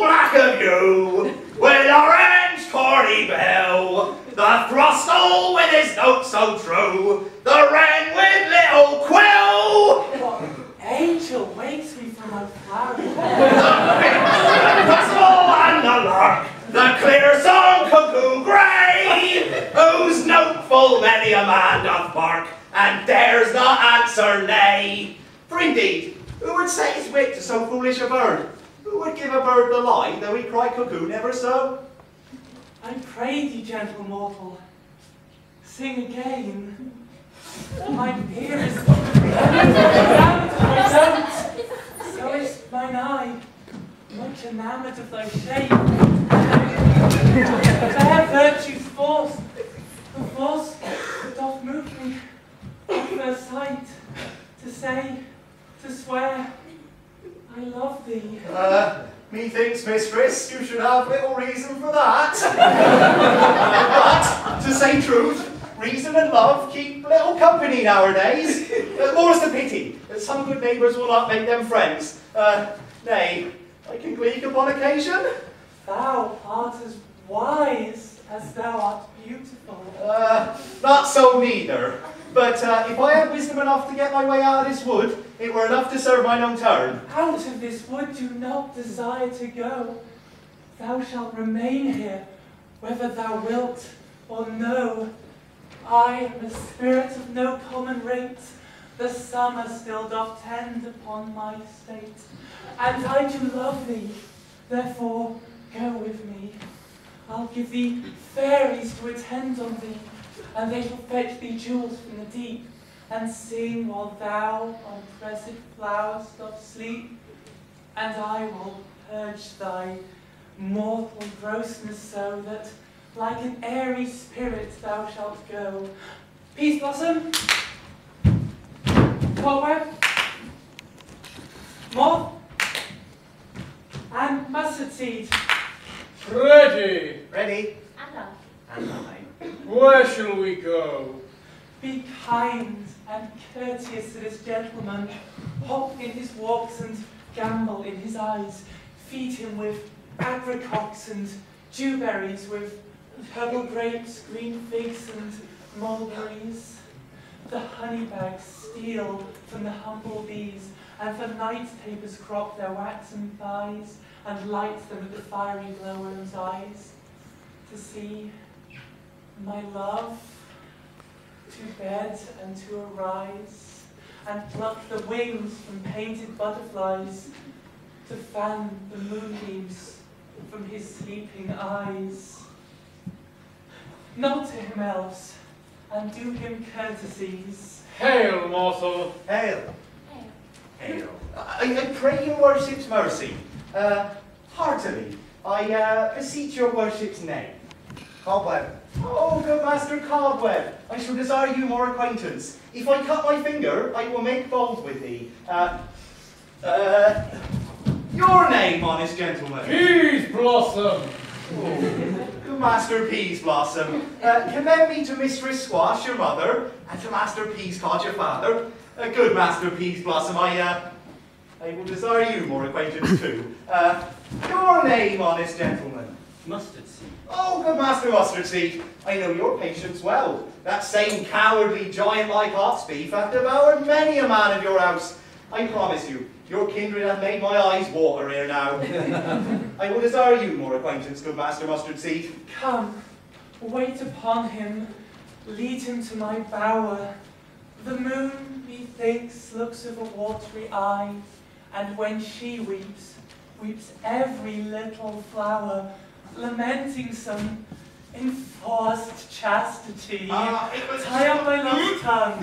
black of you, with orange corny bell, the throstle with his note so true, the wren with little quill. Angel wakes me from my flower. The finch, the thistle and the lark, the clear song cuckoo grey, whose note full many a man doth bark, and dares not answer nay. For indeed, who would set his wit to so foolish a bird? Who would give a bird the lie, though he cry cuckoo never so? I pray thee, gentle mortal, sing again. My ear is so is mine eye, much enamoured of thy shape. Fair virtue's force, the force doth move me at first sight, to say, to swear, I love thee. Methinks, mistress, you should have little reason for that. But, to say truth, reason and love keep little company nowadays. More's the pity, that some good neighbours will not make them friends. Nay, I can gleek upon occasion. Thou art as wise as thou art beautiful. Not so neither. But if I had wisdom enough to get my way out of this wood, it were enough to serve mine own turn. Out of this wood do not desire to go. Thou shalt remain here, whether thou wilt or no. I am a spirit of no common rate. The summer still doth tend upon my state. And I do love thee, therefore go with me. I'll give thee fairies to attend on thee, and they shall fetch thee jewels from the deep, and sing while thou on pressed flowers dost sleep. And I will purge thy mortal grossness so that, like an airy spirit, thou shalt go. Peace blossom, cobweb, moth, and mustard seed. Ready. Ready? And And I. Where shall we go? Be kind and courteous to this gentleman, hop in his walks and gambol in his eyes. feed him with apricots and dewberries, with purple grapes, green figs, and mulberries. The honey bags steal from the humble bees, and for night tapers crop their waxen thighs, and light them with the fiery glowworm's eyes. To see my love, to bed and to arise, and pluck the wings from painted butterflies, to fan the moonbeams from his sleeping eyes. Nod to him, elves, and do him courtesies. Hail, mortal! Hail. Hail. I pray your worship's mercy. Heartily, I beseech your worship's name. Cobweb. Oh, good Master Cobweb, I shall desire you more acquaintance. If I cut my finger, I will make bold with thee. Your name, honest gentleman? Peas Blossom! Oh, good Master Peas Blossom. Commend me to Mistress Squash, your mother, and to Master Peascod, your father. Good Master Peas Blossom, I will desire you more acquaintance too. Your name, honest gentleman? Mustard seed. Oh, good Master Mustard Seed, I know your patience well. That same cowardly giant-like ox beef hath devoured many a man of your house. I promise you, your kindred hath made my eyes water here now. I will desire you more acquaintance, good Master Mustard Seed. Come, wait upon him, lead him to my bower. The moon, methinks, looks of a watery eye, and when she weeps, weeps every little flower, lamenting some enforced chastity. Tie up my love's tongue,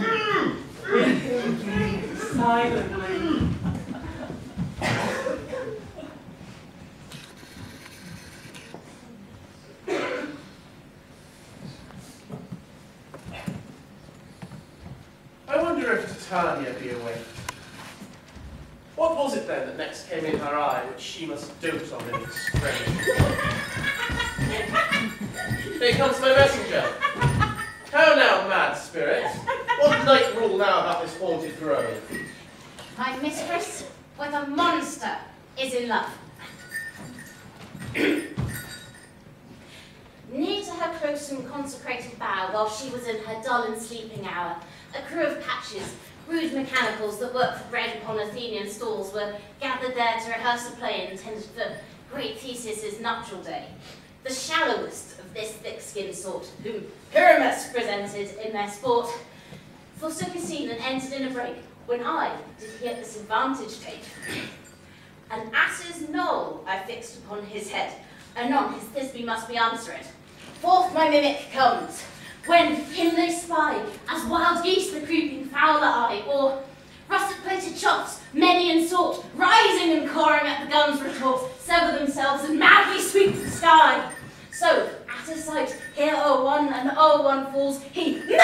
with him silently. I wonder if Titania be awake. What was it then that next came in her eye, which she must dote on in strange? Here comes my messenger. How now, mad spirit? What night rule now about this haunted grove? My mistress with a monster is in love. Near to her close and consecrated bower, while she was in her dull and sleeping hour, a crew of patches, rude mechanicals that worked for bread upon Athenian stalls, were gathered there to rehearse a play intended for great Theseus's nuptial day. The shallowest of this thick-skinned sort, whom Pyramus presented in their sport, forsook a scene and entered in a break, when I did yet this advantage take. An ass's knoll I fixed upon his head, anon his Thisbe must be answered. Forth my mimic comes, when him they spy, as wild geese the creeping fowler eye, or russet-plated chops, many in sort, rising and cawing at the gun's retort, sever themselves and madly sweep the sky. So, at a sight, here o'er one and o'er one falls, he murder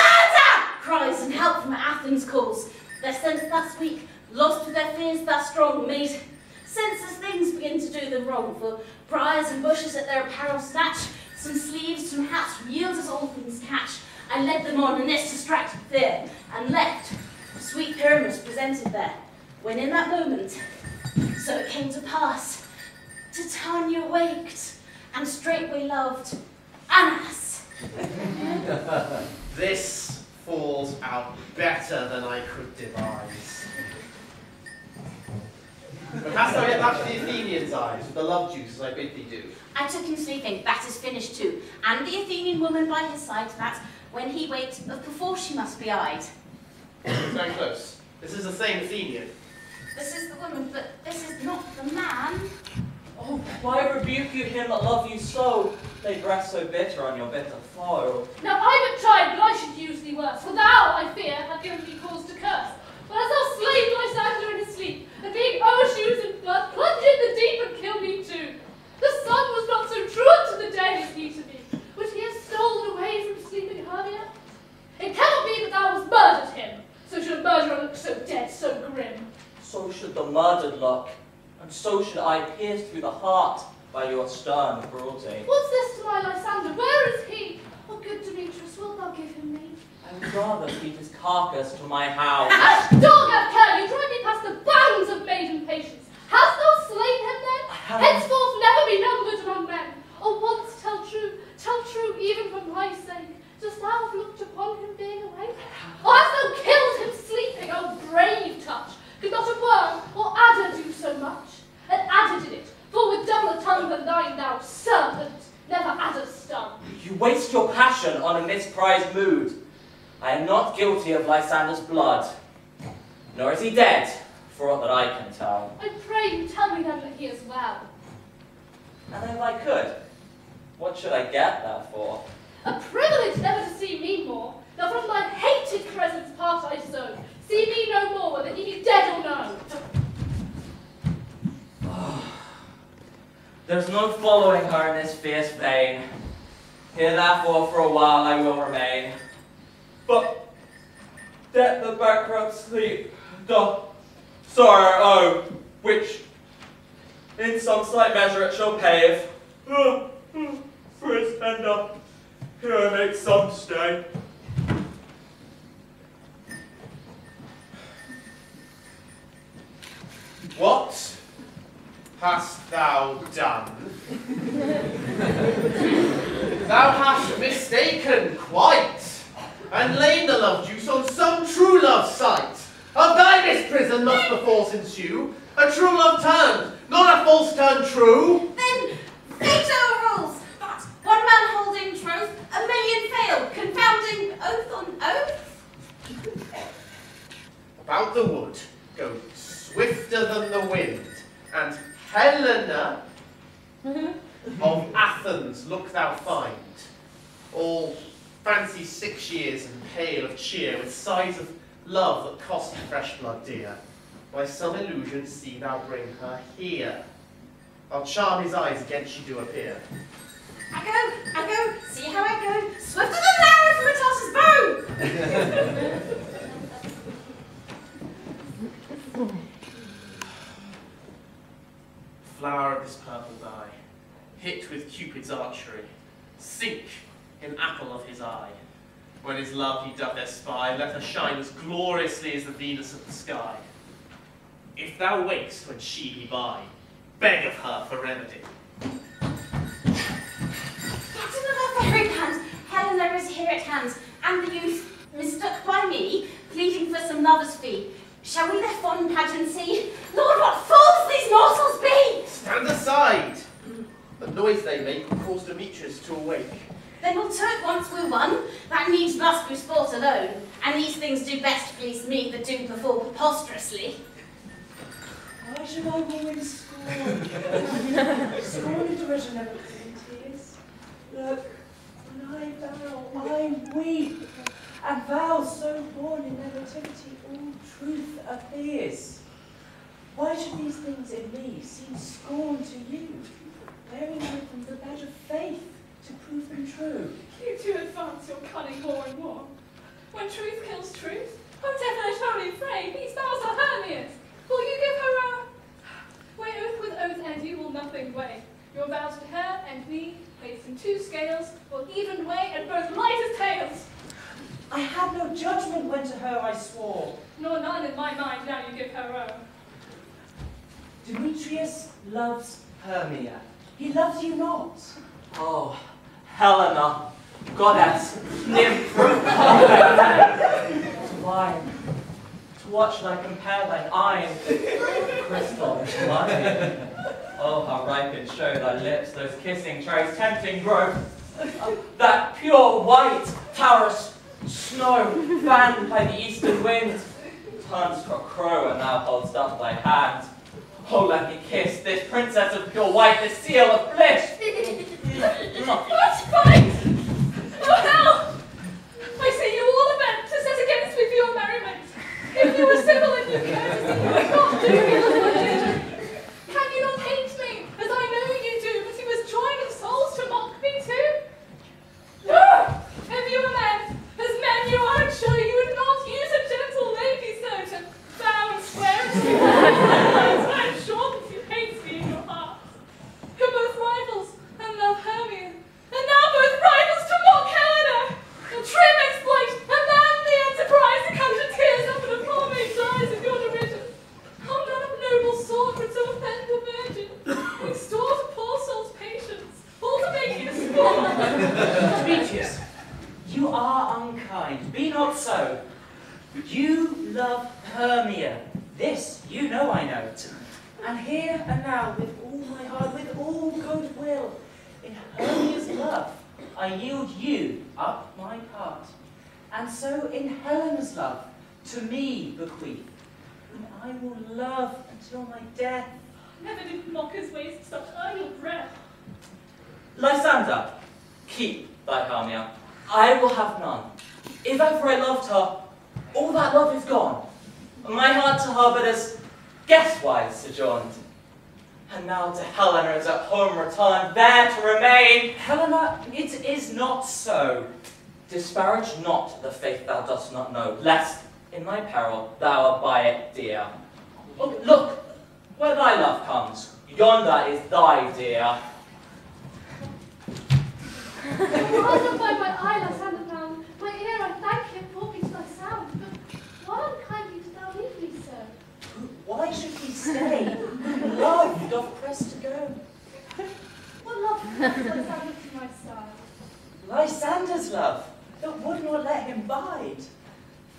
cries and help from Athens calls. Their sense thus weak, lost to their fears thus strong, made senseless things begin to do them wrong, for briars and bushes at their apparel snatch, some sleeves, some hats, from yields as all things catch. I led them on in this distracted fear, and left sweet Pyramus presented there, when in that moment, so it came to pass, Titania waked, and straightway loved an ass. This falls out better than I could devise. But hast thou yet lashed the Athenian's eyes with the love juice as I bid thee do? I took him sleeping, that is finished too, and the Athenian woman by his side, that, when he waked, of before she must be eyed. Very close. This is the same Athenian. This is the woman, but this is not the man. Oh, why rebuke you him that love you so? They breath so bitter on your bitter foe. Now I but tried, but I should use thee worse, for thou, I fear, have given me cause to curse. But as thou slayed my sandler in his sleep, and being overshoes in blood, plunge in the deep and kill me too. The sun was not so true unto the day as he to me, which he has stolen away from sleeping Hermia. It cannot be that thou hast murdered him, so should a murderer look so dead, so grim. So should the murdered look, and so should I pierce through the heart by your stern cruelty. What's this to my Lysander? Where is he? Oh, good Demetrius, wilt thou give him me? I would rather feed his carcass to my house. Dog, have care! You drive me past the bounds of maiden patience. Hast thou slain him then? I Henceforth never be numbered among men, or once tell true even for my sake. Dost thou have looked upon him being awake? Or hast thou killed him sleeping? Oh, brave touch! Could not a worm or adder do so much? An adder did it, for with doubler tongue than thine, thou serpent, never adder stung. You waste your passion on a misprized mood. I am not guilty of Lysander's blood, nor is he dead, for aught that I can tell. I pray you tell me then that he is well. And if I could, what should I get that for? A privilege never to see me more. Now from thy hated presence part I so. See me no more, whether he be dead or no. There's no following her in this fierce vein. Here therefore for a while I will remain. But that the bankrupt sleep doth sorrow, which in some slight measure it shall pave. For its tender, here I make some stay. What hast thou done? Thou hast mistaken quite, and lain the love juice on some true love's sight. Of thy misprison must the force ensue, a true love turned, not a false turned true. Then fate overrules, but one man holding troth, a million fail, confounding oath on oath. About the wood go swifter than the wind, and Helena of Athens look thou find, all fancy 6 years and pale of cheer, with sighs of love that cost fresh blood dear. By some illusion see thou bring her here. I'll charm his eyes against she do appear. I go, see how I go, swifter than an arrow from a tosser's bow! Flower of this purple dye, hit with Cupid's archery, sink in apple of his eye. When his love he doth espy, let her shine as gloriously as the Venus of the sky. If thou wakest when she be by, beg of her for remedy. Captain of our fairy band, Helena is here at hand, and the youth mistook by me, pleading for some lover's fee. Shall we their fond pageant see? Lord, what fools these mortals be! Stand aside! The noise they make will cause Demetrius to awake. Then we'll turn once we're won, that needs must be sport alone, and these things do best please me that do perform preposterously. Why should I always scorn? Scorn and derision never tears. Look, when I vow, I weep, and vows so born in negativity, all truth appears. Why should these things in me seem scorn to you, bearing them from the bed of faith to prove them true? You do advance your cunning more and more. When truth kills truth, how devilish holy fray, these vows are Hermia's. Will you give her a... Weigh oath with oath, and you will nothing weigh. Your vows to her and me, placed in 2 scales, will even weigh and both light as tails. I had no judgment when to her I swore. Nor none in my mind now you give her own. Demetrius loves Hermia. He loves you not. Oh, Helena, goddess, nymph, to wine, to watch thy compare thine eye crystal and blood. Oh, how ripe it show thy lips, those kissing trays, tempting growth. That pure white tower's snow, fanned by the eastern wind, turns to a crow, and thou holdst up thy hand. Oh, let me kiss this princess of pure white, this seal of bliss. Let's fight! Oh, hell! I see you all are bent to set against me for your merriment. If you were civil and you courtesy, you would not do me as I did. Can you not hate me, as I know you do, but you was join of souls to mock me too? If you were men, as men you are, I'm sure you would not use a gentle lady so to bow and swear and swear. I am sure that you hate me in your heart. You're both rivals and love Hermia, and now both rivals to mock Helena. A trim exploit, a manly enterprise to conjure tears up in a poor maid's eyes of your derision. Oh, none of noble Demetrius, you are unkind. Be not so. You love Hermia. This you know I know. And here and now, with all my heart, with all good will, in Hermia's love, I yield you up my part. And so in Helena's love, to me bequeath, whom I will love until my death. Never did mockers waste such idle breath. Lysander, keep thy Hermia. I will have none. If ever I loved her, all that love is gone. My heart to her but as guest-wise sojourned. And now to Helena is at home returned, there to remain. Helena, it is not so. Disparage not the faith thou dost not know, lest in thy peril thou abide it, dear. Look, where thy love comes, yonder is thy dear. Rather by my eye Lysander found, my ear I thank him for me to thy sound, but why unkindly didst thou leave me so? Why should he stay? Love doth press to go. What love doth Lysander to my side? Lysander's love, that would not let him bide.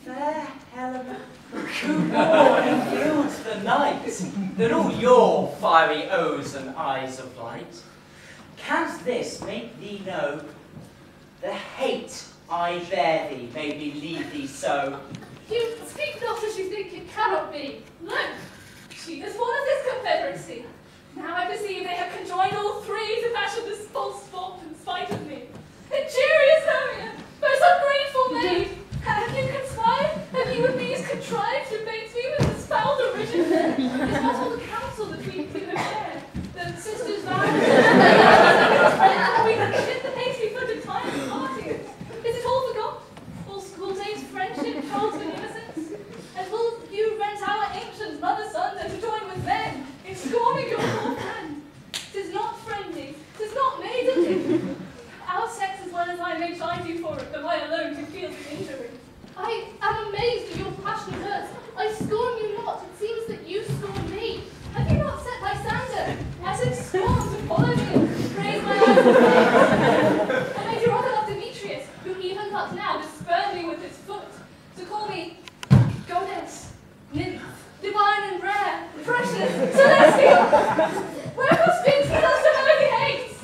Fair Helena, who more yields the night than all your fiery O's and eyes of light? Canst this make thee know the hate I bear thee made me leave thee so? You speak not as you think it cannot be. Look, she is one of this confederacy. Now I perceive they have conjoined all three to fashion this false sport in spite of me. Injurious Hermia, most ungrateful maid! Have you conspired? Have you with these contrived to bait me with this foul derision? Is not all the counsel that we can share? The sisters vow that we can commit the hasty footed time of parties. Is it all forgot? All school days friendship, childhood innocence? And will you rent our ancient mother sons and to join with men in scorning your poor friend? 'Tis not friendly, 'tis not maidenly. Our sex as well as I may chide you for it, though I alone do feel the injury. I am amazed at your passionate words. I scorn you not. It seems that you scorn me. Have you not set Lysander as in scorn to follow me and praise my eyes of faith? And I do rather love Demetrius, who even but now does spurn me with his foot, to call me goddess, nymph, divine and rare, precious, celestial. Wherefore speaks he thus to her he hates?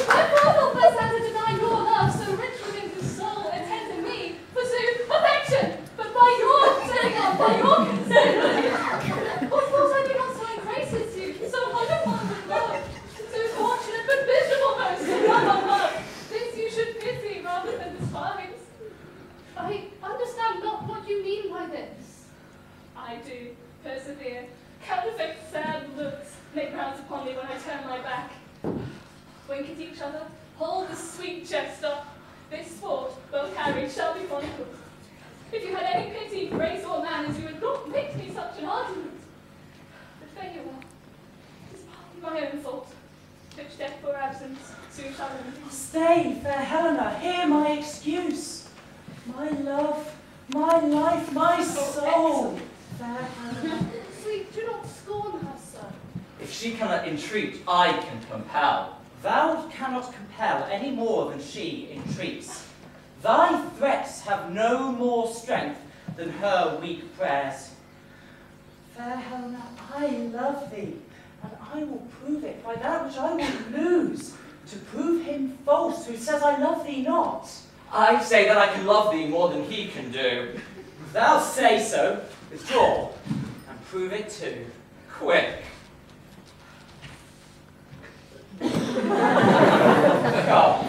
Therefore will Lysander deny your love, so rich within his soul, and tender me, pursue affection, but by your setting up, by your consent. What thought I do not so graces you, so hard upon with love, so fortunate but miserable most, so love on love. This you should pity rather than despise. I understand not what you mean by this. I do persevere. Counterfeit sad looks make rounds upon me when I turn my back. Wink at each other, hold the sweet jest up. This sport, well carried, shall be fondled. If you had any pity, grace, or manners, you would not make me such an argument. But there you are. 'Tis partly my own fault, which death or absence soon shall remedy. Stay, fair Helena, hear my excuse. My love, my life, my soul. Fair Helena. Sweet, do not scorn her so. If she cannot entreat, I can compel. Thou cannot compel any more than she entreats. Thy threats have no more strength than her weak prayers. Fair Helena, I love thee, and I will prove it by that which I will lose, to prove him false who says I love thee not. I say that I can love thee more than he can do. If thou say so, withdraw, and prove it too, quick. Go.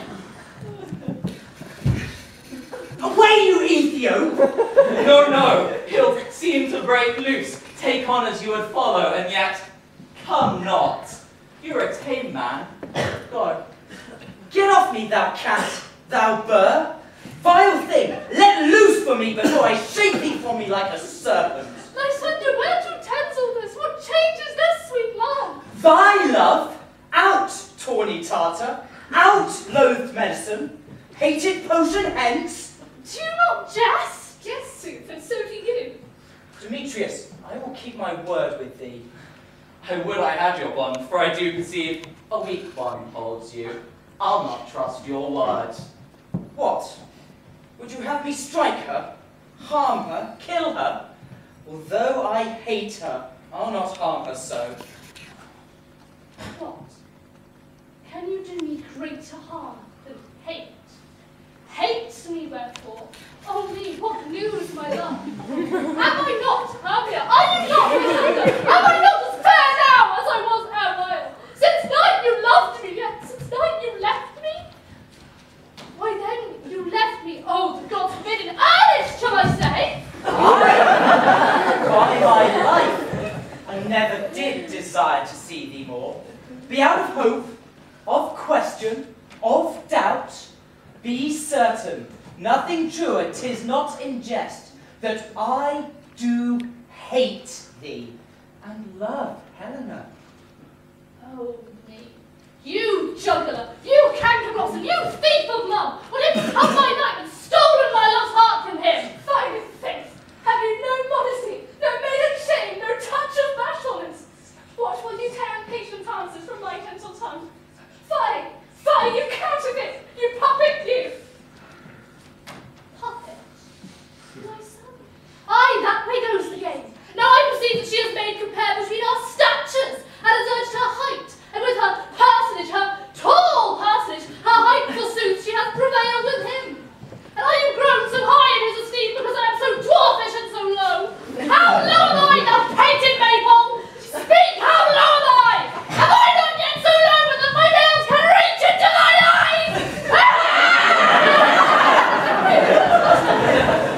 Away, you Ethiop! No, he'll seem to break loose, take on as you would follow, and yet come not. You're a tame man. God, get off me, thou cat, thou burr! Vile thing, let loose for me before I shake thee from me like a serpent. Lysander, where to tensel this? What changes this sweet love? Thy love? Out, tawny Tartar! Out, loathed medicine! Hated potion hence! Do you not jest? Yes, Sooth, and so do you. Demetrius, I will keep my word with thee. I would I had your bond, for I do perceive a weak one holds you. I'll not trust your word. What? Would you have me strike her, harm her, kill her? Although I hate her, I'll not harm her so. What? Can you do me greater harm than hate? Hate me, wherefore? Oh me, what news, my love? Am I not happier? Are you not happier? Am I not as fair now as I was erewhile? Since night you loved me, yet since night you left me? Why then you left me, oh, the gods forbid, in earnest, shall I say? By my life, I never did desire to see thee more. Be out of hope, of question, of doubt. Be certain, nothing truer, 'tis not in jest, that I do hate thee, and love Helena. Oh me, you juggler, you canker-blossom, you thief of love, would have come by night and stolen my love's heart from him. Fine face, have you no modesty, no maiden shame, no touch of bashfulness? What will you tear impatient answers from my gentle tongue? Fie, fie, you counterfeit, you puppet, you! Puppet? My son? Aye, that way goes the game. Now I perceive that she has made compare between our statures, and has urged her height, and with her personage, her tall personage, her height forsooth, she has prevailed with him. And I am grown so high in his esteem because I am so dwarfish and so low. How low am I, thou painted Maypole? Speak, how low am I? Am I not yet so low that my nails can reach into thine eyes?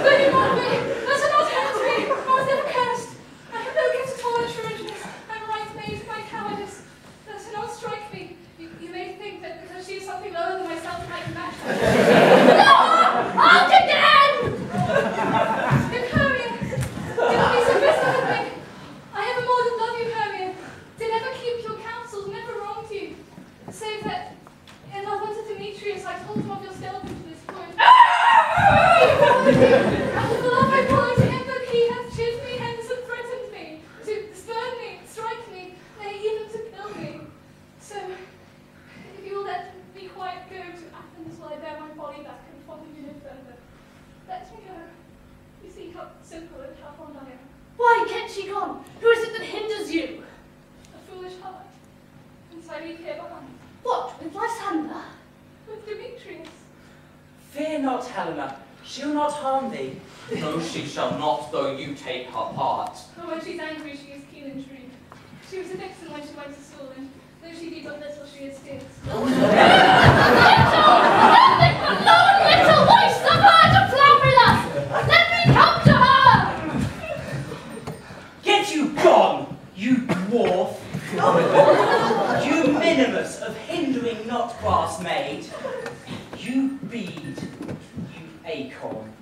But you want me, let her not hurt me, I was never cursed. I have no gift at all in shrewdness, I'm right made by cowardice. Let her not strike me. You may think that because she is something lower than myself, I can match her. No! Out again! Hermia, do not be so bitter with me. I ever more than love you, Hermia. Did ever keep your counsels, never wronged you. Save that, in love unto Demetrius, I told him of your skeleton to this point. And with the love I bore to him, but he hath chid me, hence and threatened me, to spurn me, strike me, nay, even to kill me. So, if you will let me quite go to Athens while I bear my body back and follow you no further. Let me go. You see how simple and how fond I am. Why get she gone? Who is it that hinders you? A foolish heart. And so I leave here behind. What, with Lysander? With Demetrius. Fear not, Helena, she'll not harm thee. No, she shall not, though you take her part. Oh, when she's angry, she is keen and shrewd. She was a vixen when she went to school, and though she be but little, she is fierce. Little! Nothing but Lord Little! Hoist the bird of Flamulus! Let me come to her! Get you gone, you dwarf! You minimus of hindering not brass maid! You bead, you acorn!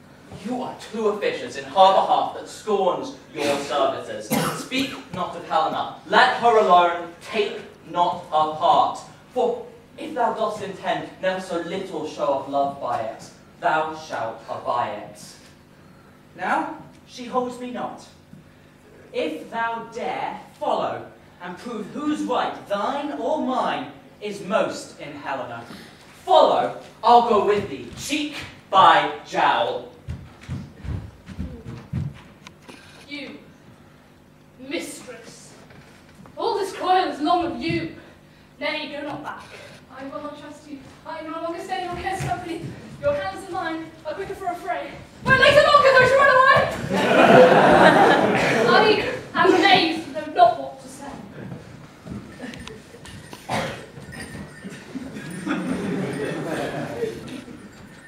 You are too officious in her behalf that scorns your services. Speak not of Helena, let her alone, take not her part. For if thou dost intend never so little show of love by it, thou shalt abide it. Now she holds me not. If thou dare, follow, and prove whose right, thine or mine, is most in Helena. Follow, I'll go with thee, cheek by jowl. You, mistress, all this coil is long of you. Nay, go not back. I will not trust you. I no longer stay in your care's company. Your hands and mine are quicker for a fray. My legs are longer, though, to run away! I am amazed, know not what to say.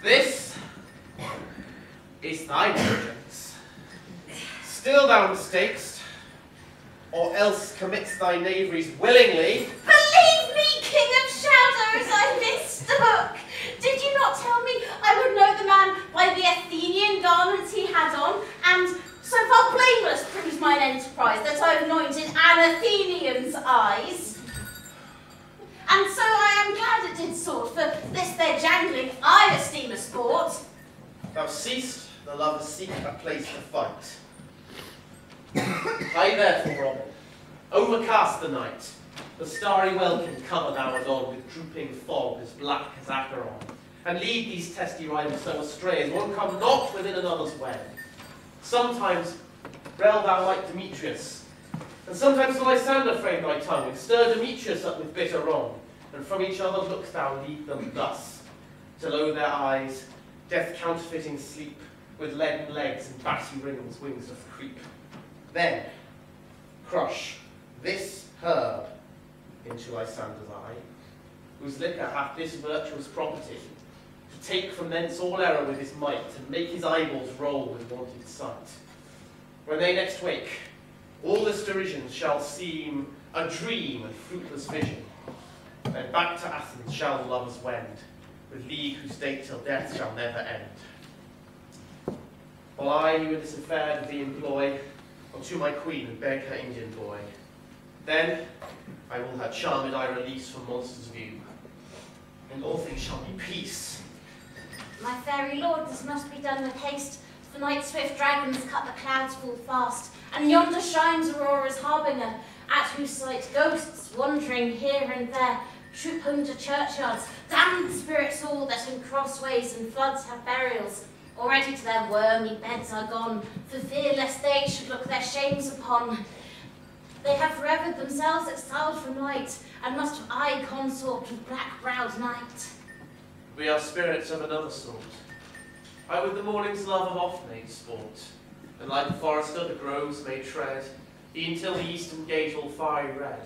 This is thy vengeance. Still thou mistakest, or else commits thy knaveries willingly. Believe me, King of Shadows, I mistook. Did you not tell me I would know the man by the Athenian garments he had on, and so far blameless proves mine enterprise that I have anointed an Athenian's eyes? And so I am glad it did sort, for this their jangling I esteem a sport. Thou seest the lovers seek a place to fight. I therefore, Robin, Overcast the night, the starry welkin cover thou anon with drooping fog as black as Acheron, and lead these testy rivals so astray as one come not within another's way. Sometimes rail thou like Demetrius, and sometimes to Lysander frame thy tongue, and stir Demetrius up with bitter wrong, and from each other looks thou lead them thus, till o'er their eyes death counterfeiting sleep, with leaden legs and batty rings wings doth creep. Then crush this herb into Lysander's eye, whose liquor hath this virtuous property, to take from thence all error with his might, and make his eyeballs roll with wonted sight. When they next wake, all this derision shall seem a dream and fruitless vision. Then back to Athens shall the lovers wend, with league whose date till death shall never end. While I you in this affair do thee employ, unto my queen and beg her Indian boy. Then I will her charmed eye release from monsters' view, and all things shall be peace. My fairy lord, this must be done with haste, for night-swift dragons cut the clouds full fast, and yonder shines Aurora's harbinger, at whose sight ghosts, wandering here and there, troop home to churchyards, damned spirits all that in crossways and floods have burials, already to their wormy beds are gone, for fear lest they should look their shames upon. They have forever themselves exiled from light, and must have eye consort with black-browed night. We are spirits of another sort. I with the morning's love have oft made sport, and like the forester the groves may tread, e'en till the eastern gate all fiery red,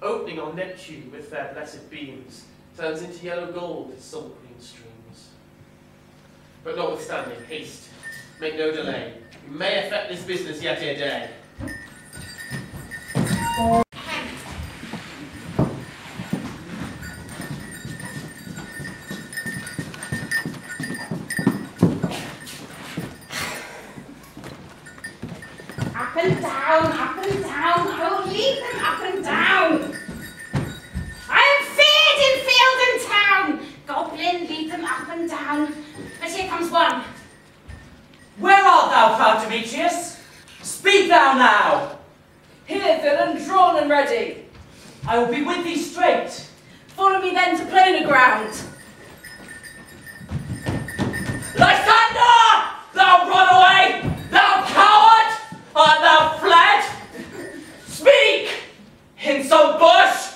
opening on Neptune with their blessed beams, turns into yellow gold its salt green streams. But notwithstanding, haste, make no delay. We may effect this business yet ere day. Up and down, I will lead them up and down. I am feared in field and town. Goblin, lead them up and down. But here comes one. Where art thou, proud Demetrius? Speak thou now. Here, villain, drawn and ready. I will be with thee straight. Follow me then to plainer ground. Lysander! Thou runaway! Thou coward! Art thou fled? Speak! In some bush?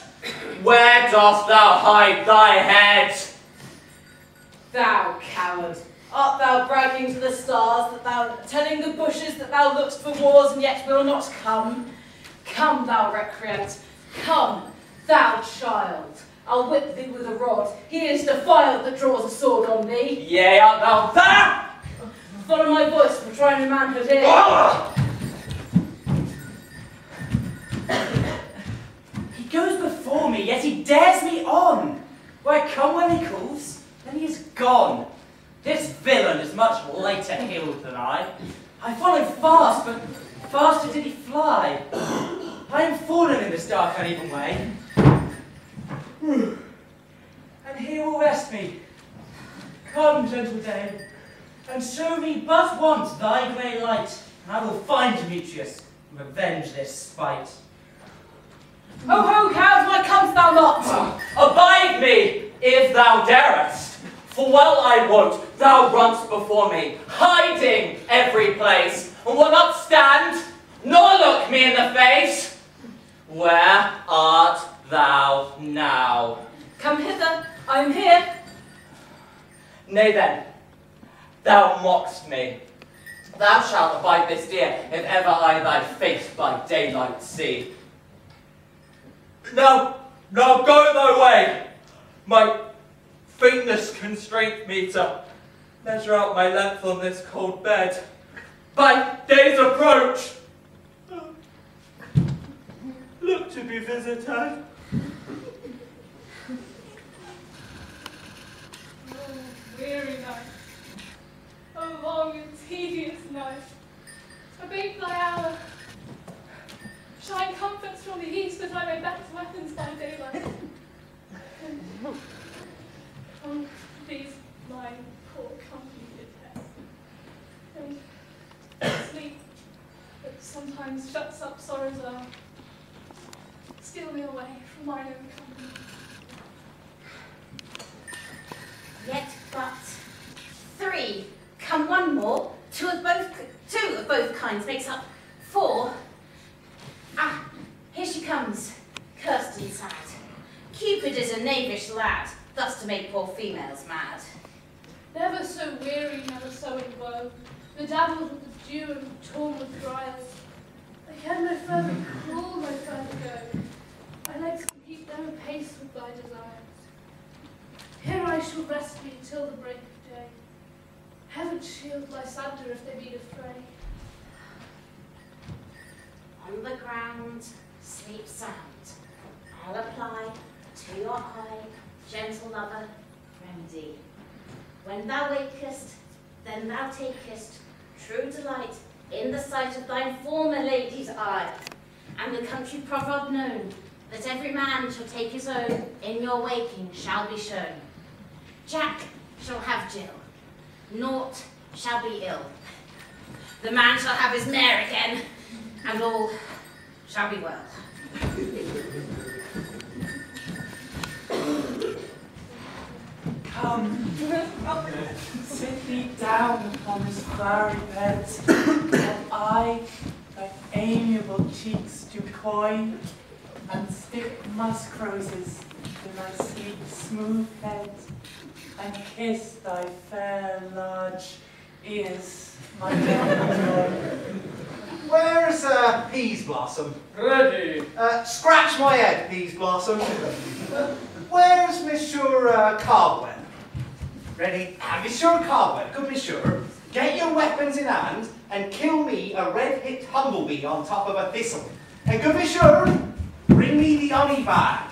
Where dost thou hide thy head? Thou coward, art thou bragging to the stars that thou telling the bushes that thou look'st for wars and yet will not come? Come, thou recreant, come, thou child. I'll whip thee with a rod. He is defiled that draws a sword on thee. Yea, art thou there? Follow my voice for trying to manhood here. He goes before me, yet he dares me on. Where I come when he calls, then he is gone. This villain is much later healed than I. I followed fast, but faster did he fly. I am fallen in this dark, uneven way. And here will rest me. Come, gentle dame, and show me but once thy grey light, and I will find Demetrius and revenge this spite. Ho, ho, coward, why comest thou not? Abide me, if thou darest, for well I wot thou runn'st before me, hiding every place, and will not stand, nor look me in the face. Where art thou now? Come hither, I am here. Nay then, thou mock'st me. Thou shalt abide this dear, if ever I thy face by daylight see. Now go thy way. My faintness constrained me to measure out my length on this cold bed. By day's approach, look to be visited. Oh, weary night. Oh, long and tedious night. Abate thy hour. Shine comforts from the east that I may back to Athens by daylight. And these my poor company detest. And sleep that sometimes shuts up sorrow's hour. steal me away from mine own company. Yet but 3. Come one more. 2 of both kinds makes up 4. Ah, here she comes, cursed and sad. Cupid is a knavish lad, thus to make poor females mad. Never so weary, never so in woe, bedabbled with the dew and torn with briars. I can no further crawl, no further go. My legs can keep no pace with thy desires. Here I shall rest me till the break of day. Heaven shield Lysander if they be affray. On the ground, sleep sound. I'll apply to your eye, gentle lover, remedy. When thou wakest, then thou takest true delight in the sight of thine former lady's eye, and the country proverb known, that every man shall take his own, in your waking shall be shown. Jack shall have Jill, naught shall be ill. The man shall have his mare again, and all shall be well. Come, sit thee down upon this flowery bed, and I thy amiable cheeks do coy, and stick musk roses to thy sleek smooth head, and kiss thy fair large ears, my joy. Where's Peas Blossom? Ready. Scratch my head, Peas Blossom. Where's Monsieur Cobweb? Ready? Monsieur Cobweb, good Monsieur, get your weapons in hand and kill me a red-hipped humblebee on top of a thistle. And good Monsieur, bring me the honey bag.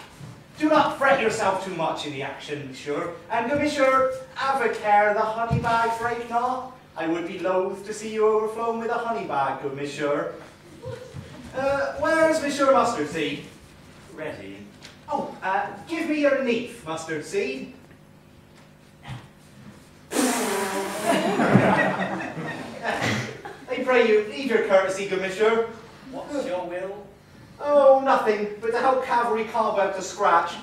Do not fret yourself too much in the action, Monsieur. And good Monsieur, have a care the honey bag break not. I would be loath to see you overflown with a honey bag, good Monsieur. Where's Monsieur Mustard Seed? Ready. Oh, give me your neef, Mustard Seed. I pray you, leave your courtesy, good Monsieur. What's your will? Oh, nothing, but to help Cavalry Cobweb to scratch.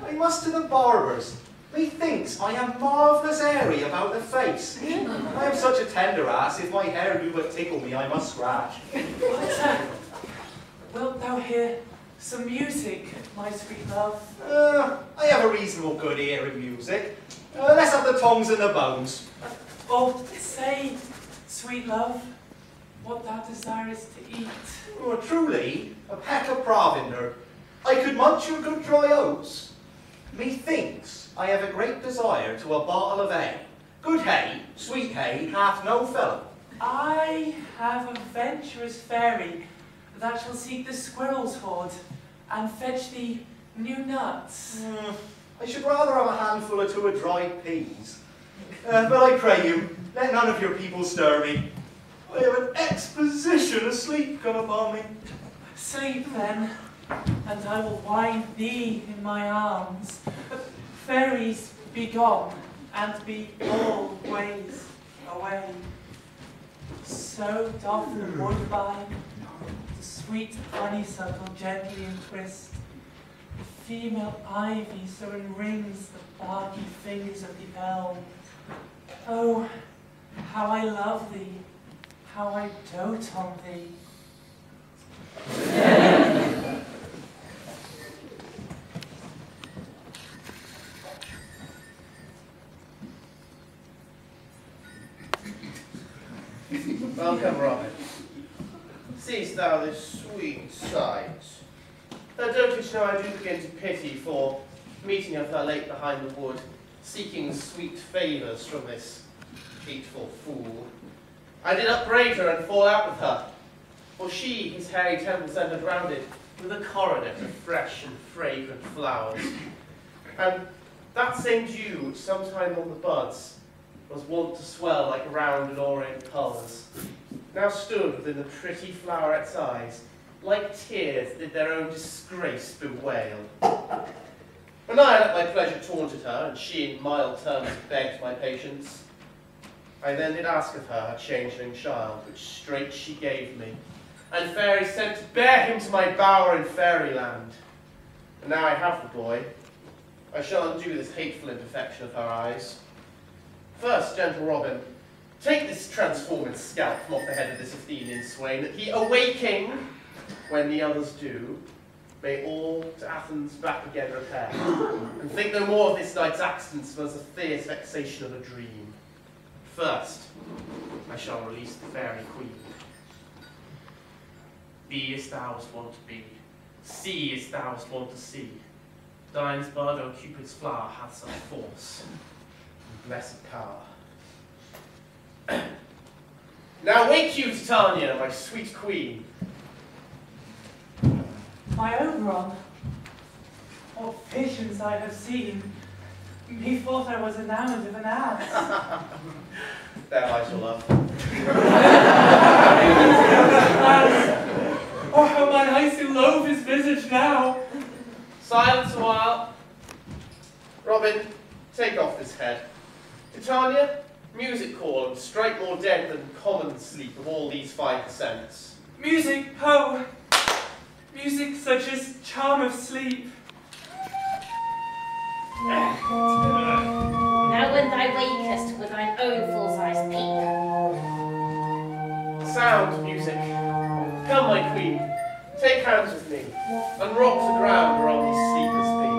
I must to the barber's. Methinks I am marvellous airy about the face. I am such a tender ass, if my hair do but tickle me, I must scratch. Wilt thou hear some music, my sweet love? I have a reasonable good ear in music. Let's have the tongues and the bones. Oh, say, sweet love, what thou desirest to eat. Oh, truly, a peck of provender. I could munch your good dry oats. Methinks I have a great desire to a bottle of hay. Good hay, sweet hay, hath no fellow. I have a venturous fairy that shall seek the squirrel's hoard and fetch thee new nuts. I should rather have a handful or 2 of dried peas. But I pray you, let none of your people stir me. I have an exposition of sleep come upon me. Sleep then, and I will wind thee in my arms. Fairies, be gone, and be all ways away. So doth the woodbine, the sweet honeysuckle gently entwist, the female ivy so enrings the barky fingers of the elm. Oh, how I love thee, how I dote on thee. Welcome, Robin. Seest thou this sweet sight? Thou dotest know I do begin to pity for meeting of her late behind the wood, seeking sweet favours from this hateful fool. I did upbraid her and fall out with her, for she his hairy temples then had rounded with a coronet of fresh and fragrant flowers. And that same dew which sometime on the buds was wont to swell like round and orient colours, now stood within the pretty floweret's eyes, like tears did their own disgrace bewail. When I at my pleasure taunted her, and she in mild terms begged my patience, I then did ask of her changeling child, which straight she gave me, and fairies sent to bear him to my bower in fairyland. And now I have the boy. I shall undo this hateful imperfection of her eyes. First, gentle Robin, take this transformed scalp from off the head of this Athenian swain, that he, awaking when the others do, may all to Athens back again repair, and think no more of this night's accidents as a fierce vexation of a dream. First, I shall release the fairy queen. Be as thou wast wont to be, see as thou wast wont to see. Dian's bud or Cupid's flower hath such force and blessed power. Now wake you, Titania, my sweet queen. My Oberon, what visions I have seen. Methought I was enamoured of an ass. There lies your love. Oh, how mine eyes do loathe his visage now. Silence a while. Robin, take off this head. Titania, music call and strike more dead than common sleep of all these 5%. Music, oh, music such as charm of sleep. Now when thou wakest with thine own full size peep. Sound, music. Come, my queen, take hands with me, and rock the ground whereon these sleepers be.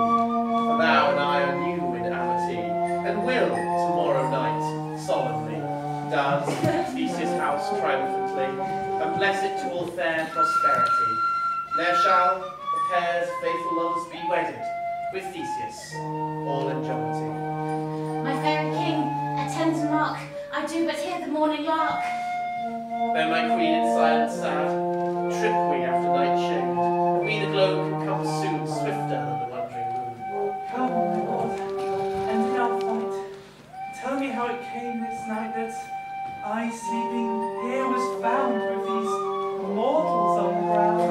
For thou and I are new in amity, and will, tomorrow night, solemnly, dance in Theseus' house triumphantly, and bless it to all fair prosperity. There shall the pair's faithful lovers be wedded, with Theseus, all in jollity. My fairy king, attend to mark, I do but hear the morning lark. Then my queen in silence sad, trip we after night shade, and we the globe can come soon, swifter than the wandering moon. Come, my lord, and in our fight, tell me how it came this night that I, sleeping here, was found with these mortals on the ground.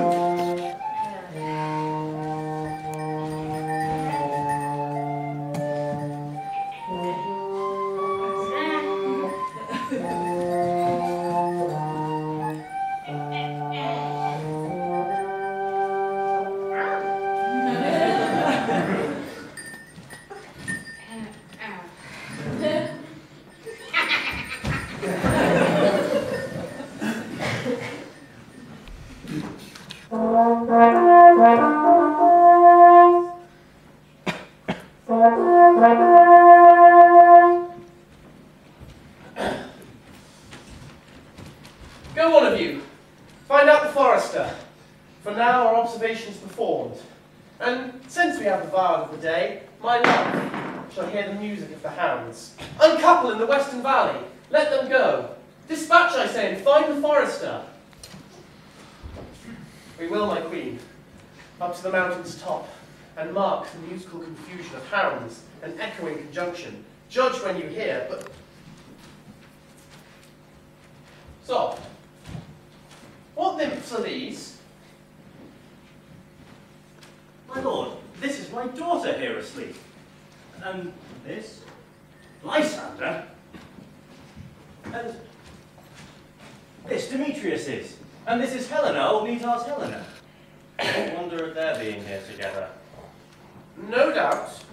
Go, one of you. Find out the forester. For now our observation's performed. And since we have devoured of the day, my love shall hear the music of the hounds. Uncouple in the western valley. Let them go. Dispatch, I say, and find the forester. We will, my queen, up to the mountain's top, and mark the musical confusion of hounds and echoing conjunction. Judge when you hear, but... So, what nymphs are these? My lord, this is my daughter here asleep. And this? Lysander. And this Demetrius is. And this is Helena, old Metar's Helena. I wonder at their being here together. No doubt.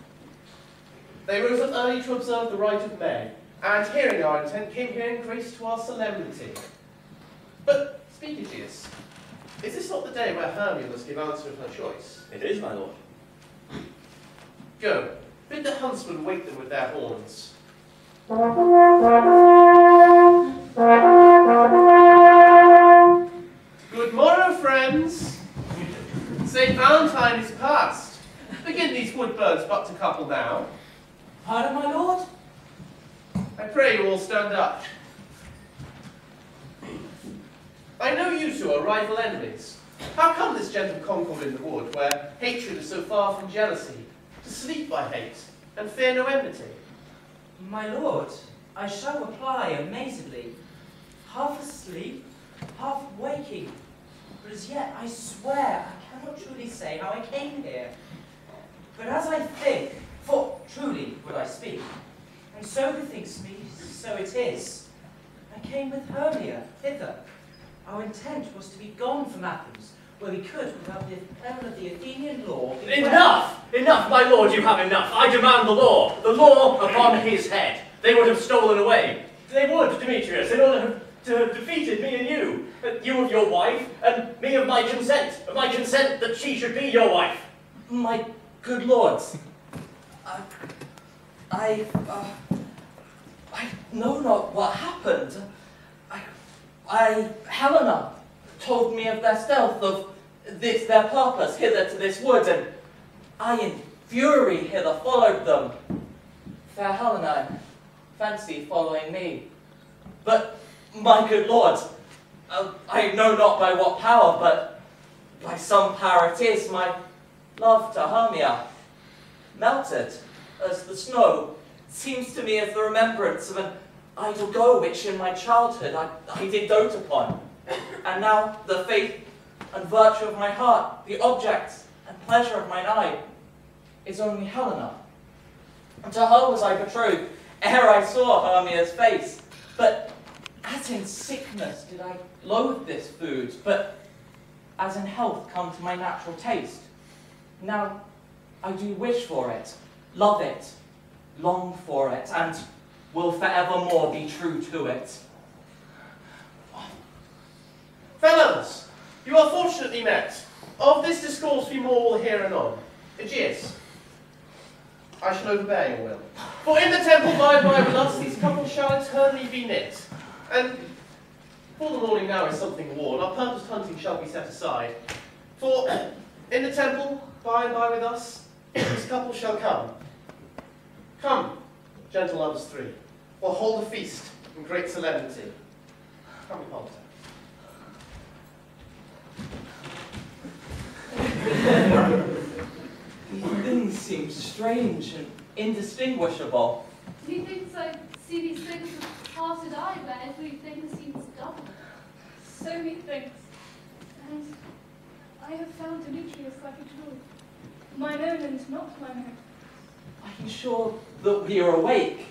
They rose up early to observe the rite of May, and hearing our intent, came here in grace to our solemnity. But, speak, Aegeus, is this not the day where Hermia must give answer of her choice? It is, my lord. Go, bid the huntsmen wake them with their horns. Good morrow, friends. St. Valentine is past. Begin these wood birds but to couple now. Pardon, my lord? I pray you all stand up. I know you two are rival enemies. How come this gentle concord in the wood, where hatred is so far from jealousy, to sleep by hate, and fear no enmity? My lord, I shall reply amazedly. Half asleep, half waking. But as yet, I swear, I cannot truly say how I came here. But as I think, for truly would I speak, and so bethinks me, so it is. I came with Hermia hither. Our intent was to be gone from Athens, where we could, without the peril of the Athenian law... Enough! Enough, my lord, you have enough. I demand the law. The law upon his head. They would have stolen away. They would, Demetrius, in order to have defeated me and you. You of your wife, and me of my consent. Of my consent that she should be your wife. My good lords, I know not what happened. Helena told me of their stealth, of this their purpose hither to this wood, and I in fury hither followed them. Fair Helena, fancy following me. But, my good lords, I know not by what power, but by some power it is, my love to Hermia melted as the snow. Seems to me as the remembrance of an idle go which in my childhood I did dote upon. And now the faith and virtue of my heart, the object and pleasure of mine eye, is only Helena. And to her was I betrothed ere I saw Hermia's face. But as in sickness did I loathe this food, but as in health come to my natural taste. Now I do wish for it, love it, long for it, and will forevermore be true to it. Fellows, you are fortunately met. Of this discourse we more will hear anon. Aegeus, I shall overbear your will. For in the temple by and by with us, these couples shall eternally be knit. And for the morning now is something worn, our purposed hunting shall be set aside. For in the temple by and by with us, these couples shall come. Come, gentle lovers three, or hold a feast in great solemnity. Come, Hippolyta. These things seem strange and indistinguishable. Methinks I see these things with parted eye, where everything seems double. So methinks. And I have found Demetrius like a jewel. Mine own and not mine own. Are you sure that we are awake?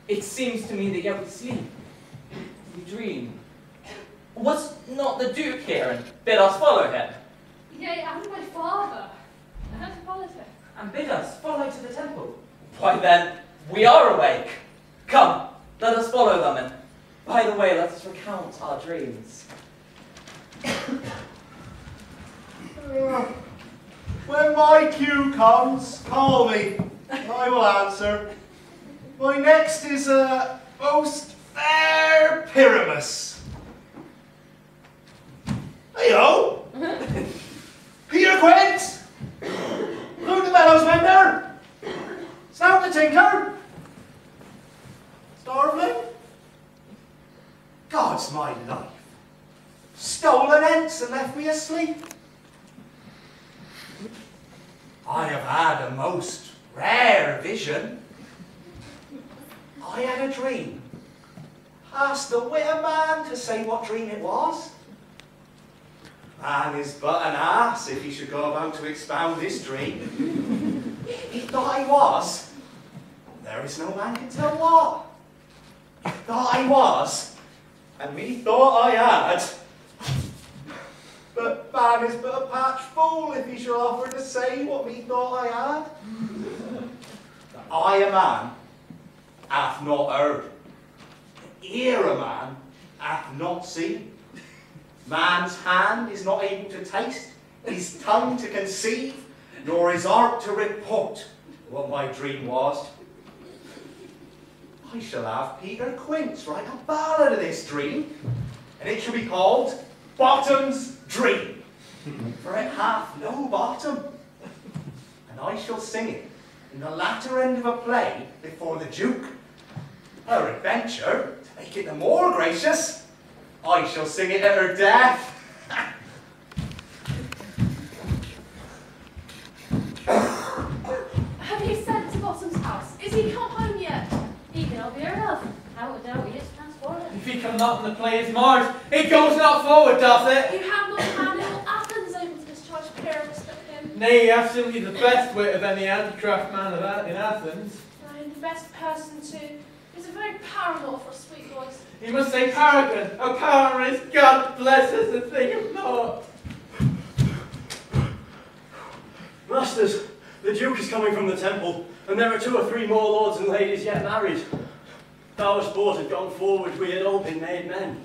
It seems to me that yet we sleep. We dream. Was not the Duke here and bid us follow him? Yea, and my father. And Hippolyta. And bid us follow to the temple. Why then, we are awake. Come, let us follow them, and by the way, let us recount our dreams. When my cue comes, call me. I will answer. My next is a most fair Pyramus. Hey-o! Peter Quint! Blue the Bellows Mender! Snout the Tinker! Starveling? God's my life. Stolen hence and left me asleep. I have had a most rare vision. I had a dream. Asked the wit of man to say what dream it was. Man is but an ass if he should go about to expound his dream. He thought I was. There is no man can tell what. He thought I was, and me thought I had. But man is but a patch fool if he shall offer to say what me thought I had. I, a man, hath not heard. Ear, a man, hath not seen. Man's hand is not able to taste, his tongue to conceive, nor his heart to report what my dream was. I shall have Peter Quince write a ballad of this dream, and it shall be called Bottom's Dream, for it hath no bottom. And I shall sing it in the latter end of a play before the Duke. Peradventure, to make it the more gracious, I shall sing it at her death. Have you sent to Bottom's house? Is he come home yet? He cannot be enough. How doubt he is transported. If he come not in the play as Mars, it goes not forward, doth it? You have not a man in all Athens able to discharge Pyramus but him. Nay, you have simply the best wit of any handicraft man in Athens. And the best person to It's a very paramour for a sweet voice. You must say paragon. Oh, Paris, God bless us and think of naught. Masters, the Duke is coming from the temple, and there are 2 or 3 more lords and ladies yet married. Our sport had gone forward, we had all been made men.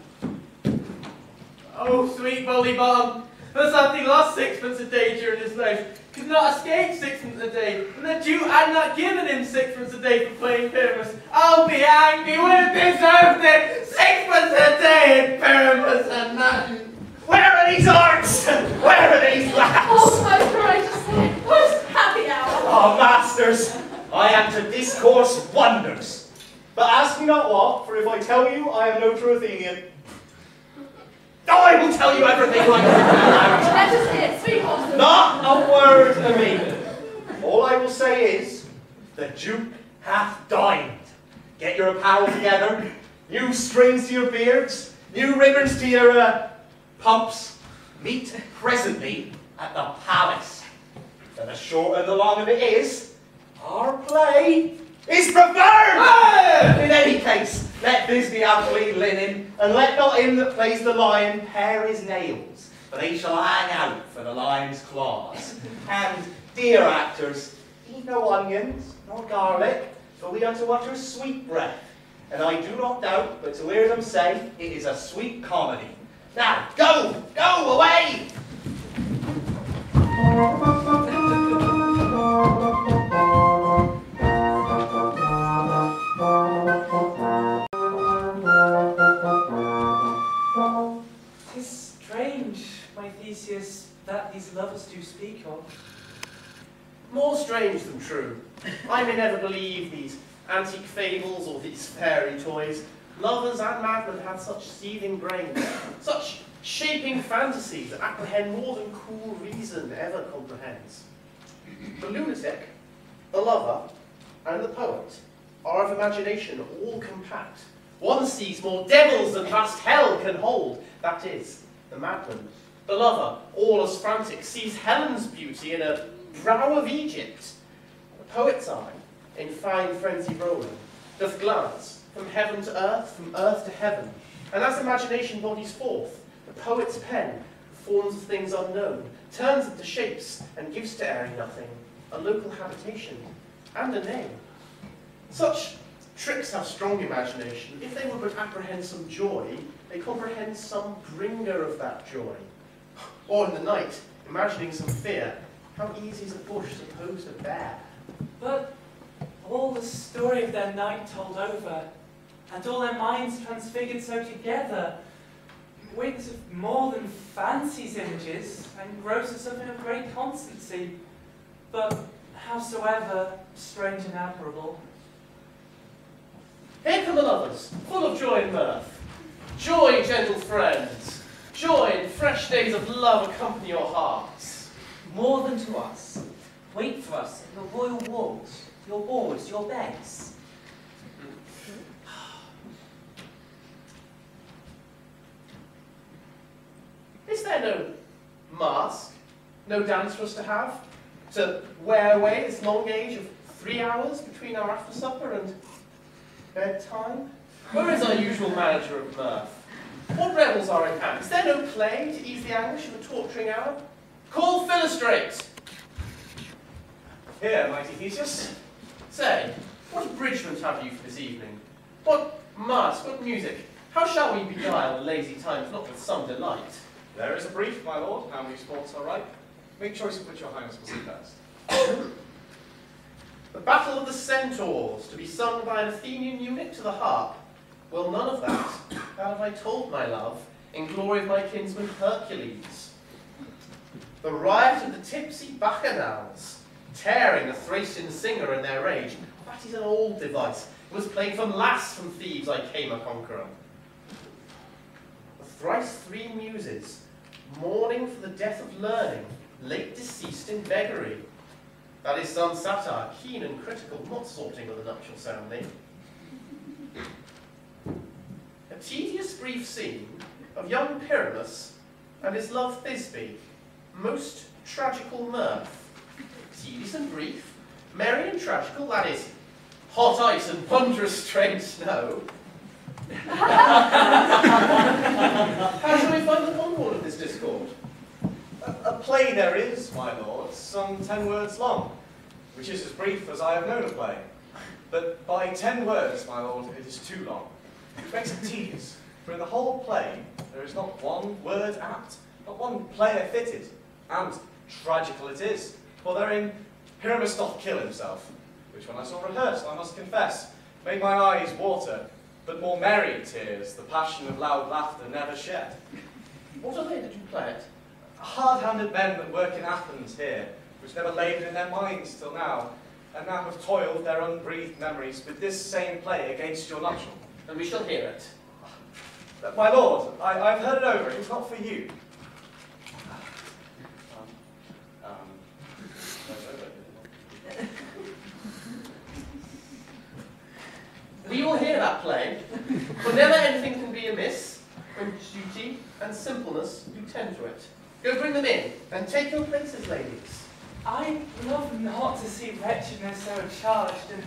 Oh, sweet bully bottom, for something lost 6pence a day during his life, could not escape 6pence a day, and the Duke had not given him 6pence a day for playing Pyramus. I'll be hanged, he would have deserved it! 6pence a day in Pyramus and nothing! Where are these arts? Where are these lads? Oh, my courageous head. Where's happy hour? Oh, masters, I am to discourse wonders. But ask me not what, for if I tell you, I am no true Athenian. Oh, I will tell you everything like that. Let us hear, sweet horses. Not a word of me. All I will say is, the Duke hath dined. Get your apparel together, new strings to your beards, new ribbons to your pumps. Meet presently at the palace. And the short and the long of it is, our play is preferred! In any case, let Thisbe have clean linen, and let not him that plays the lion pare his nails, for they shall hang out for the lion's claws. And, dear actors, eat no onions, nor garlic, for we are to utter sweet breath. And I do not doubt, but to hear them say, it is a sweet comedy. Now, go! Go away! Tis strange, my Theseus, that these lovers do speak of. More strange than true. I may never believe these antique fables or these fairy toys. Lovers and madmen have such seething brains, such shaping fantasies that apprehend more than cool reason ever comprehends. The lunatic, the lover, and the poet are of imagination all compact. One sees more devils than vast hell can hold, that is, the madman. The lover, all as frantic, sees Helen's beauty in a brow of Egypt. The poet's eye, in fine frenzy rolling, doth glance from heaven to earth, from earth to heaven, and as imagination bodies forth, the poet's pen forms of things unknown, turns into shapes, and gives to airy nothing a local habitation and a name. Such tricks have strong imagination. If they would but apprehend some joy, they comprehend some bringer of that joy. Or in the night, imagining some fear, how easy is a bush supposed to bear? But all the story of their night told over, and all their minds transfigured so together, wits of more than fancies images, and grosses something of great constancy, but howsoever strange and admirable. Here come the lovers, full of joy and mirth. Joy, gentle friends, joy and fresh days of love accompany your hearts. More than to us. Wait for us in the royal walls, your boards, your beds. Is there no mask, no dance for us to have, to wear away this long age of 3 hours between our after supper and bedtime? Where is our usual manager of mirth? What revels are in hand? Is there no play to ease the anguish of a torturing hour? Call Philostrate! Here, mighty Theseus. Say, what abridgment have you for this evening? What mask, what music? How shall we beguile the lazy times, not with some delight? There is a brief, my lord. How many sports are ripe? Make choice of which your highness will see first. The battle of the centaurs, to be sung by an Athenian eunuch to the harp. Well, none of that. How have I told my love, in glory of my kinsman Hercules? The riot of the tipsy bacchanals, tearing the Thracian singer in their rage. That is an old device. It was played from last from Thebes I came a conqueror. The thrice 3 muses, mourning for the death of learning, late deceased in beggary. That is some satire, keen and critical, not sorting with a nuptial ceremony. A tedious brief scene of young Pyramus and his love Thisbe, most tragical mirth. Tedious and brief, merry and tragical, that is, hot ice and wondrous strange snow. How shall we find the concord of this discord? A play there is, my lord, some 10 words long, which is as brief as I have known a play. But by 10 words, my lord, it is too long. It makes it tedious, for in the whole play there is not one word apt, not one player fitted, and tragical it is, for therein Pyramus doth kill himself, which when I saw rehearsed, I must confess, made my eyes water, but more merry tears the passion of loud laughter never shed. What are they that you play it? Hard-handed men that work in Athens here, which never laboured in their minds till now, and now have toiled their unbreathed memories with this same play against your nuptial. And we shall hear it. My lord, I've heard it over, it is not for you. We will hear that play, for never anything can be amiss when duty and simpleness do tend to it. Go bring them in, and take your places, ladies. I love not to see wretchedness so charged, and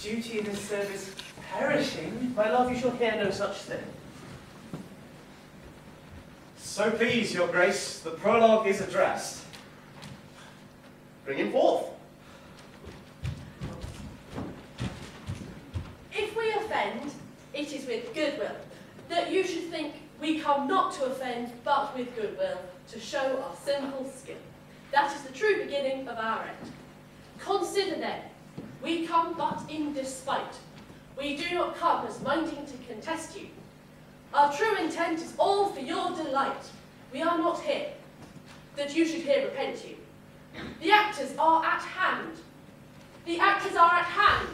duty in this service perishing. My love, you shall hear no such thing. So please, your grace, the prologue is addressed. Bring him forth. If we offend, it is with goodwill, that you should think we come not to offend, but with goodwill, to show our simple skill. That is the true beginning of our end. Consider then, we come but in despite. We do not come as minding to contest you. Our true intent is all for your delight. We are not here, that you should here repent you. The actors are at hand. The actors are at hand.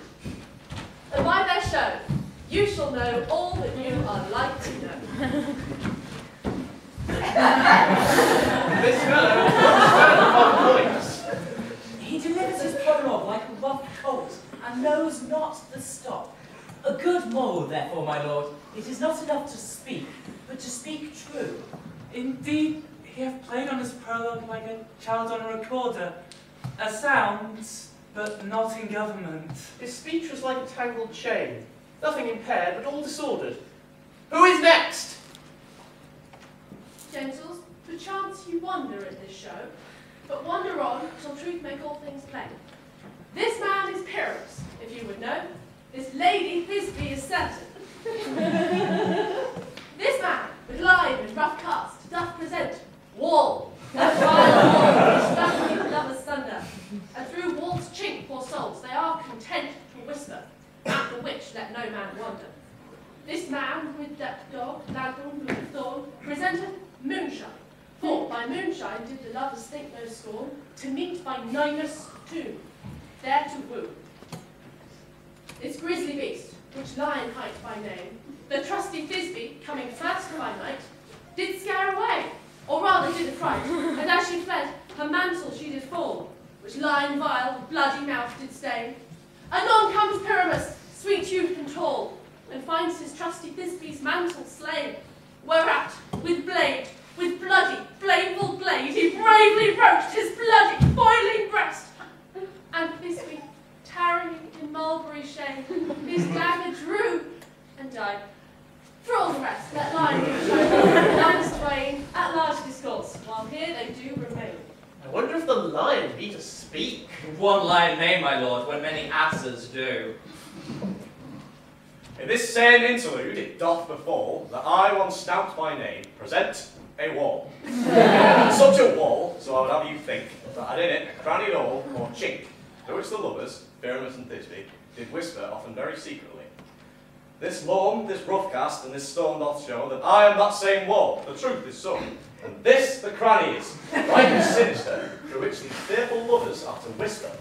And by their show, you shall know all that you are like to know. This fellow on points. He delivers his prologue like a rough colt, and knows not the stop. A good moral, therefore, my lord. It is not enough to speak, but to speak true. Indeed, he hath played on his prologue like a child on a recorder. A sound, but not in government. His speech was like a tangled chain, nothing impaired, but all disordered. Who is next? Gentles, perchance you wonder at this show, but wander on till truth make all things plain. This man is Pyramus, if you would know. This lady Thisbe is certain. This man, with line and rough cast, doth present wall, that vile wall which doth keep lovers sunder, and through wall's chink, poor souls, they are content to whisper, at the which let no man wonder. This man with that dog, lanthorn, with thorn, presenteth moonshine, for by moonshine did the lovers think no scorn, to meet by Ninus tomb, there to woo. This grisly beast, which lion hight by name, the trusty Thisbe, coming first by night, did scare away, or rather did affright, and as she fled, her mantle she did fall, which lion vile, bloody mouth did stain. Anon comes Pyramus, sweet youth and tall, and finds his trusty Thisbe's mantle slain, whereat, with bloody, blameful blade, he bravely broached his bloody, boiling breast, and Thisbe, tarrying in mulberry shade, his dagger drew and died. For all the rest, let lie be shown, lovers twain, at large discourse, while here they do remain. I wonder if the lion be to speak. One lion may, my lord, when many asses do. In this same interlude it doth befall that I, one stout by name, present a wall. Such a wall, so I would have you think, that had in it a cranny door or chink, to which the lovers, Pyramus and Thisbe, did whisper often very secretly. This lawn, this rough cast, and this stone doth show that I am that same wall, the truth is so, and this the cranny is, right and sinister, through which these fearful lovers are to whisper.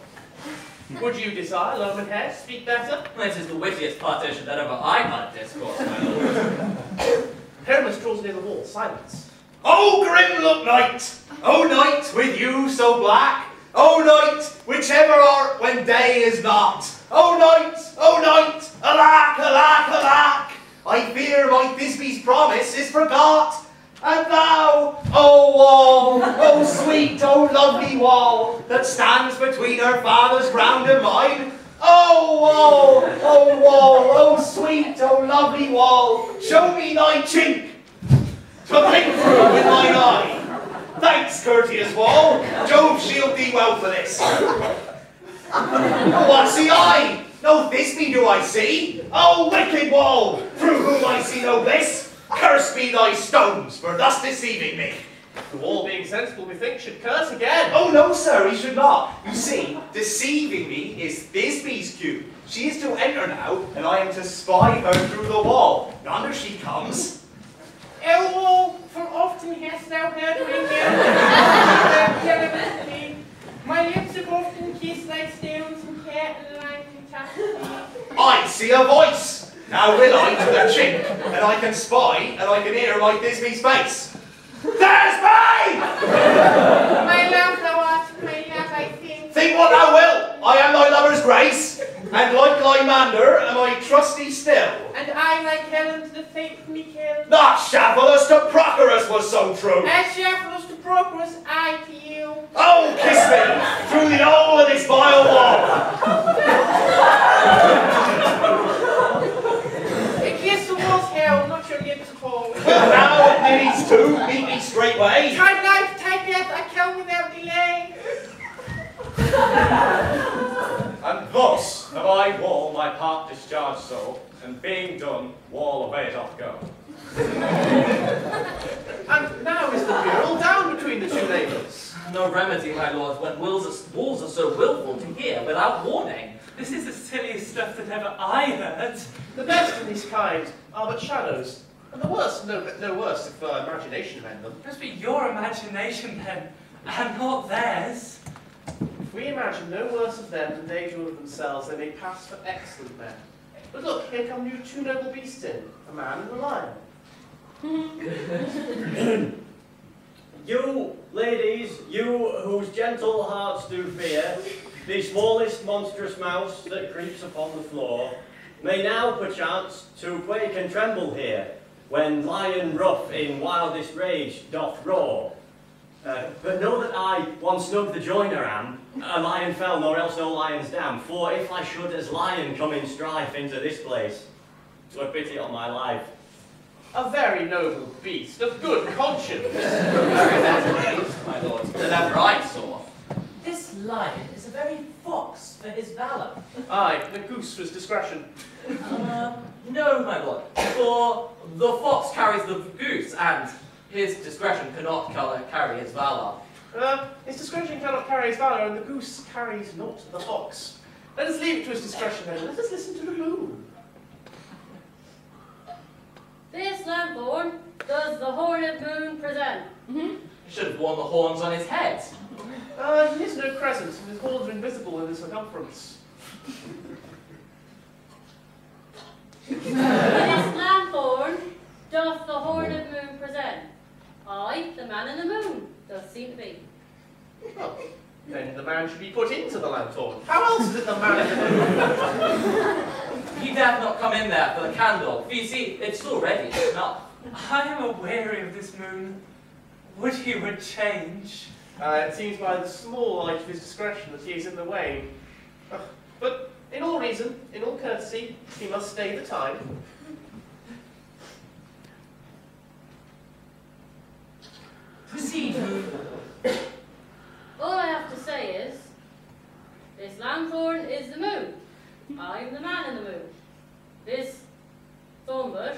Would you desire, Roman hair, speak better? This is the wittiest partition that ever I had discourse, my lord. Pyramus draws near the wall, silence. O grim look night! O night with you so black! O night, whichever art when day is not! O night, alack, alack, alack! I fear my Thisbe's promise is forgot! And thou, O wall, O sweet, O lovely wall, that stands between her father's ground and mine, Oh, wall! Oh, wall! Oh, sweet, oh, lovely wall! Show me thy chink to peek through with mine eye. Thanks, courteous wall. Jove shield thee well for this. Oh, what see I? No Thisbe do I see. Oh, wicked wall, through whom I see no bliss. Curse be thy stones for thus deceiving me. The wall, being sensible, methinks, should curse again. Oh, no, sir, he should not. You see, deceiving me is Thisbe's cue. She is to enter now, and I am to spy her through the wall. Yonder she comes. Wall, for often hast thou heard me here. My lips have often kissed thy stones and cat and line and chastity. I see a voice. Now will I to the chink, and I can spy, and I can hear my Thisbe's face. There's me! My love thou art, my love I think. Think what thou wilt. I am thy lover's grace, and like Lymander am I trusty still. And I like Helen to the faith me kill. Not Shafalus to Prochorus was so true. As Shafalus to Procrus, I to you. Oh, kiss me through the hole of this vile wall. A kiss the wall's hell, not your lips at all. Well, now it needs to meet me straightway. Tight life, tight death, I kill without delay. And thus have I, wall, my part discharged so, and being done, wall away it off go. And now is the mural down between the two neighbours. No remedy, my lord, when walls are so willful to hear without warning. This is the silliest stuff that ever I heard. The best of these kind are but shadows, and the worst, no worse if imagination mend them. It must be your imagination then, and not theirs. If we imagine no worse of them than they do of themselves, they may pass for excellent men. But look, here come two noble beasts in, a man and a lion. You, ladies, you whose gentle hearts do fear, the smallest monstrous mouse that creeps upon the floor, may now, perchance, to quake and tremble here, when lion rough in wildest rage doth roar. But know that I, one snug the joiner am, a lion fell, nor else no lion's dam, for if I should as lion come in strife into this place, 'twere pity on my life. A very noble beast, of good conscience. My lord, that ever I saw. This lion is a very fox for his valour. Aye, the goose was discretion. No, my lord, for the fox carries the goose, and his discretion cannot carry his valour. His discretion cannot carry his valour, and the goose carries not the fox. Let us leave it to his discretion then. Let us listen to the moon. This lanthorn does the horned moon present. He should have worn the horns on his head. He is no crescent, and his horns are invisible in the circumference. This lanthorn doth the horned moon present. I, the man in the moon, doth seem to be. Well, then the man should be put into the lanthorn. How else is it the man in the moon? He dared not come in there for the candle. For you see, it's still ready, it's not. I am aweary of this moon. Would he would change? It seems by the small light of his discretion that he is in the way. But in all reason, in all courtesy, he must stay the time. Proceed. All I have to say is, this lanthorn is the moon. I am the man in the moon. This thorn bush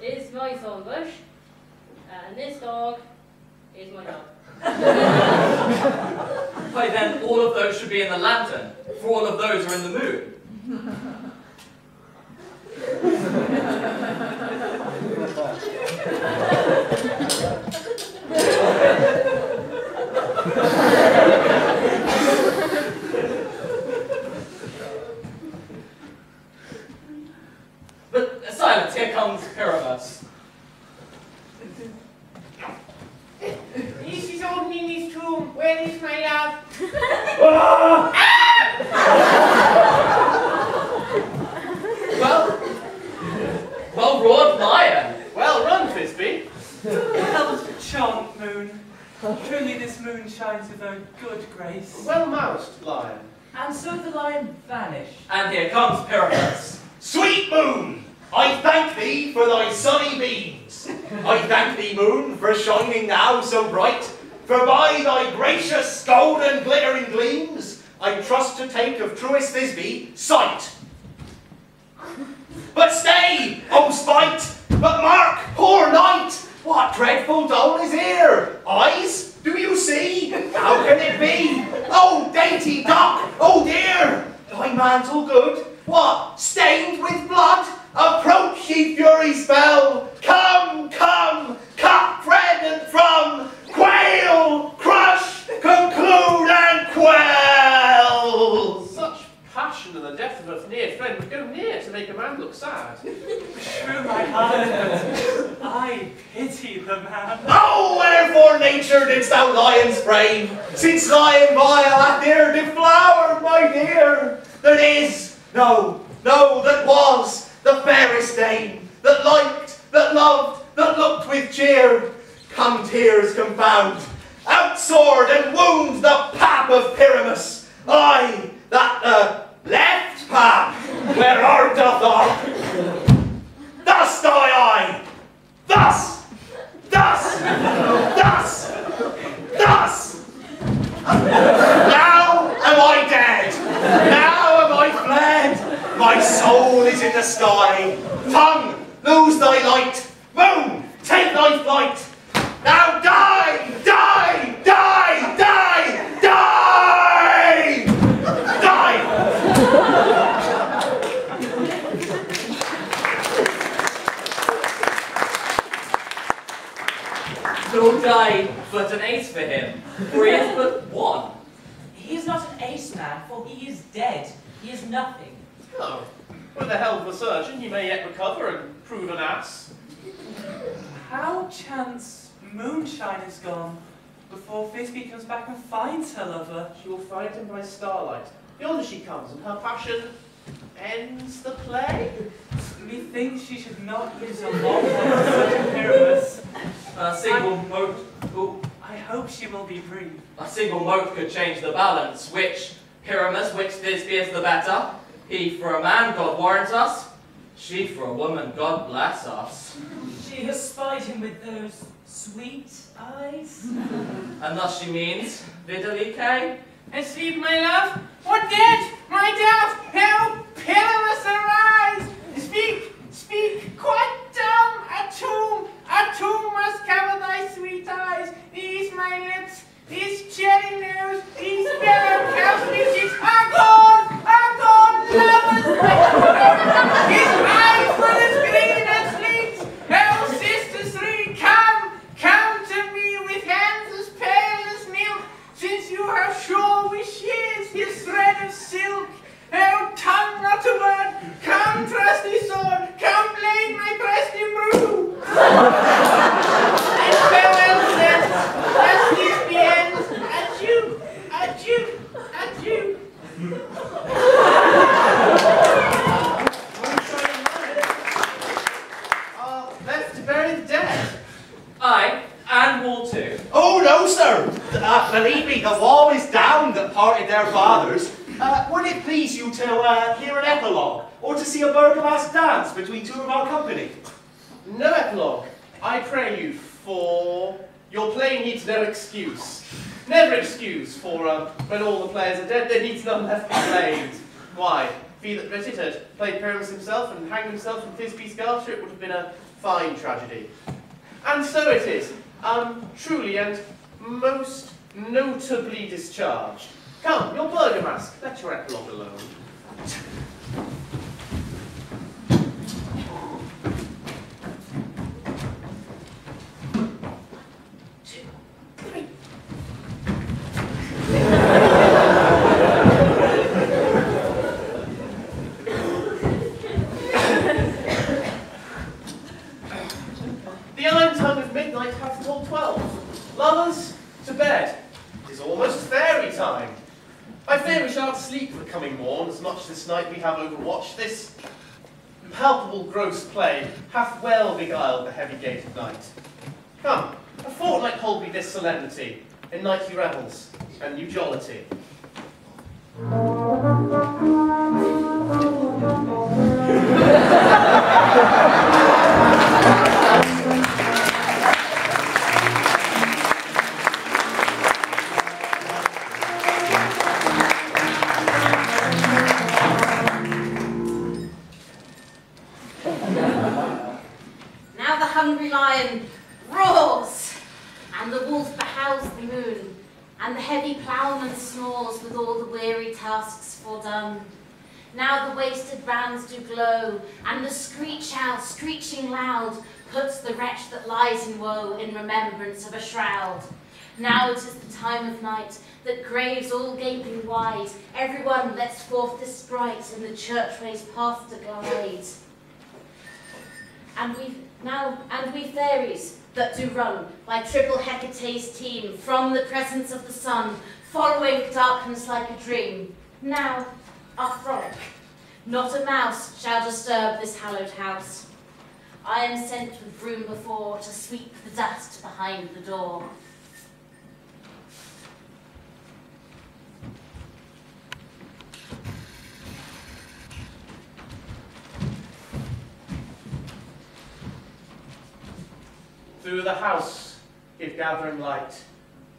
is my thorn bush, and this dog is my dog. Why then, all of those should be in the lantern, for all of those are in the moon. But silence, here comes Pyramus. This is old Nini's tomb. Where is my love? Well roared lion. Well run, Thisbe. Well chant, moon. Truly this moon shines with a good grace. Well moused, lion. And so the lion vanished. And here comes Pyramus. Sweet moon, I thank thee for thy sunny beams. I thank thee, moon, for shining now so bright. For by thy gracious golden glittering gleams, I trust to take of truest Thisbe sight. But stay, O spite! But mark, poor knight! What dreadful dole is here? Eyes? Do you see? How can it be? Oh, dainty duck! Oh dear! Thy mantle good? What? Stained with blood? Approach, ye furies fell! Come, come! Cut, thread, and from! Quail! Crush! Conclude and quell! Such passion and the death of a near friend would go near to make a man look sad. True, my heart, but I pity the man. Oh, wherefore nature didst thou lions frame? Since lion vile hath here deflowered, my dear, that is, no, that was, the fairest dame, that liked, that loved, that looked with cheer. Come tears confound, outsword and wound the pap of Pyramus. Aye, that left pap, where art doth art. Thus die I, thus, thus, thus, thus. Now am I dead, now am I fled. My soul is in the sky. Tongue, lose thy light. Moon, take thy flight. Now die, die, die, die, die, die. No die, but an ace for him, for he is but one. He is not an ace man, for he is dead. He is nothing. Oh, with the help of a surgeon, you may yet recover and prove an ass. How chance Moonshine is gone before Thisbe comes back and finds her lover? She will find him by starlight. Yonder she comes, and her passion ends the play. Methinks she should not use a long one to such a Pyramus. A single mote. Ooh, I hope she will be brief. a single mote could change the balance. Which Pyramus, which Thisbe is the better? He for a man, God warrant us. She for a woman, God bless us. She has spied him with those sweet eyes. And thus she means, Vidalike? Asleep, my love, or dead, my dove, help, Pyramus arise! Speak, speak, quite dumb, a tomb must cover thy sweet eyes. These my lips, these cherry nose, these mellow calf cheeks are gone, lovers! His eyes were as green as sleet. Oh, sisters three, come to me with hands as pale as milk, since you have sure which is his thread of silk. Oh, tongue not a word, come trusty sword, come blade my breast in brew. And farewell said, as this be ends, adieu, adieu, adieu. Left to bury the dead. Aye, and wall too. Oh no, sir. Believe me, the wall is down that parted their fathers. Would it please you to hear an epilogue, or to see a burgomask dance between two of our company? No epilogue. I pray you, for your play needs no excuse. Never excuse, for when all the players are dead, there needs none left to be played. Why? If he that writ it had played Pyramus himself and hanged himself from Thisbe's garter, it would have been a fine tragedy. And so it is, truly and most notably discharged. Come, your burgomask, let your epilogue alone. The iron tongue of midnight hath told 12. Lovers, to bed. 'Tis almost fairy time. I fear we shan't sleep the coming morn, as much this night we have overwatched. This palpable gross play hath well beguiled the heavy gate of night. Come, a fortnight hold we this solemnity, in nightly revels and new jollity. Now the hungry lion roars, and the wolf behows the moon, and the heavy ploughman snores with all the weary tasks fordone. Now the wasted brands do glow, and the screech owl, screeching loud, puts the wretch that lies in woe in remembrance of a shroud. Now it is the time of night, that graves all gaping wide, everyone lets forth this sprite in the churchway's path to glide. And we fairies that do run by triple Hecate's team from the presence of the sun, following darkness like a dream. Now our frolic, not a mouse shall disturb this hallowed house. I am sent with broom before to sweep the dust behind the door. Through the house give gathering light,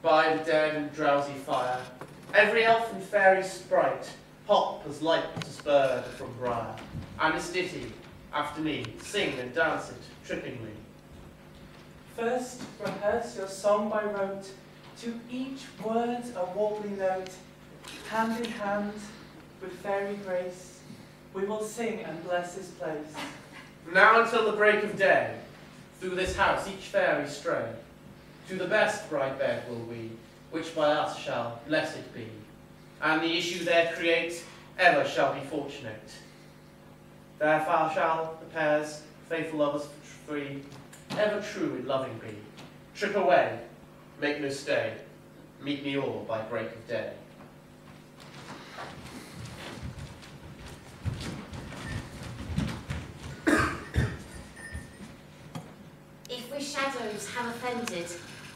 by the dead and drowsy fire. Every elf and fairy sprite hop as light as bird from briar, and its ditty, after me, sing and dance it trippingly. First, rehearse your song by rote, to each word a warbling note. Hand in hand, with fairy grace, we will sing and bless his place. Now until the break of day, through this house each fairy stray. To the best bright bed will we, which by us shall blessed be, and the issue there create ever shall be fortunate. Therefore shall the pairs, faithful lovers free, ever true in loving be. Trip away, make no stay, meet me all by break of day. If we shadows have offended,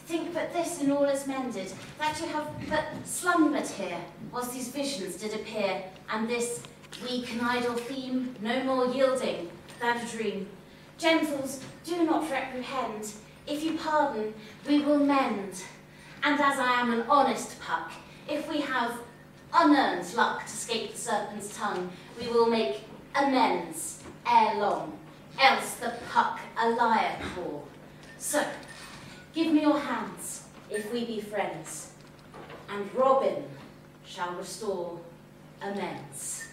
think but this and all is mended, that you have but slumbered here, whilst these visions did appear, and this weak and idle theme no more yielding than a dream. Gentles, do not reprehend, if you pardon, we will mend. And as I am an honest puck, if we have unearned luck to scape the serpent's tongue, we will make amends ere long, else the puck a liar call. So, give me your hands, if we be friends, and Robin shall restore amends.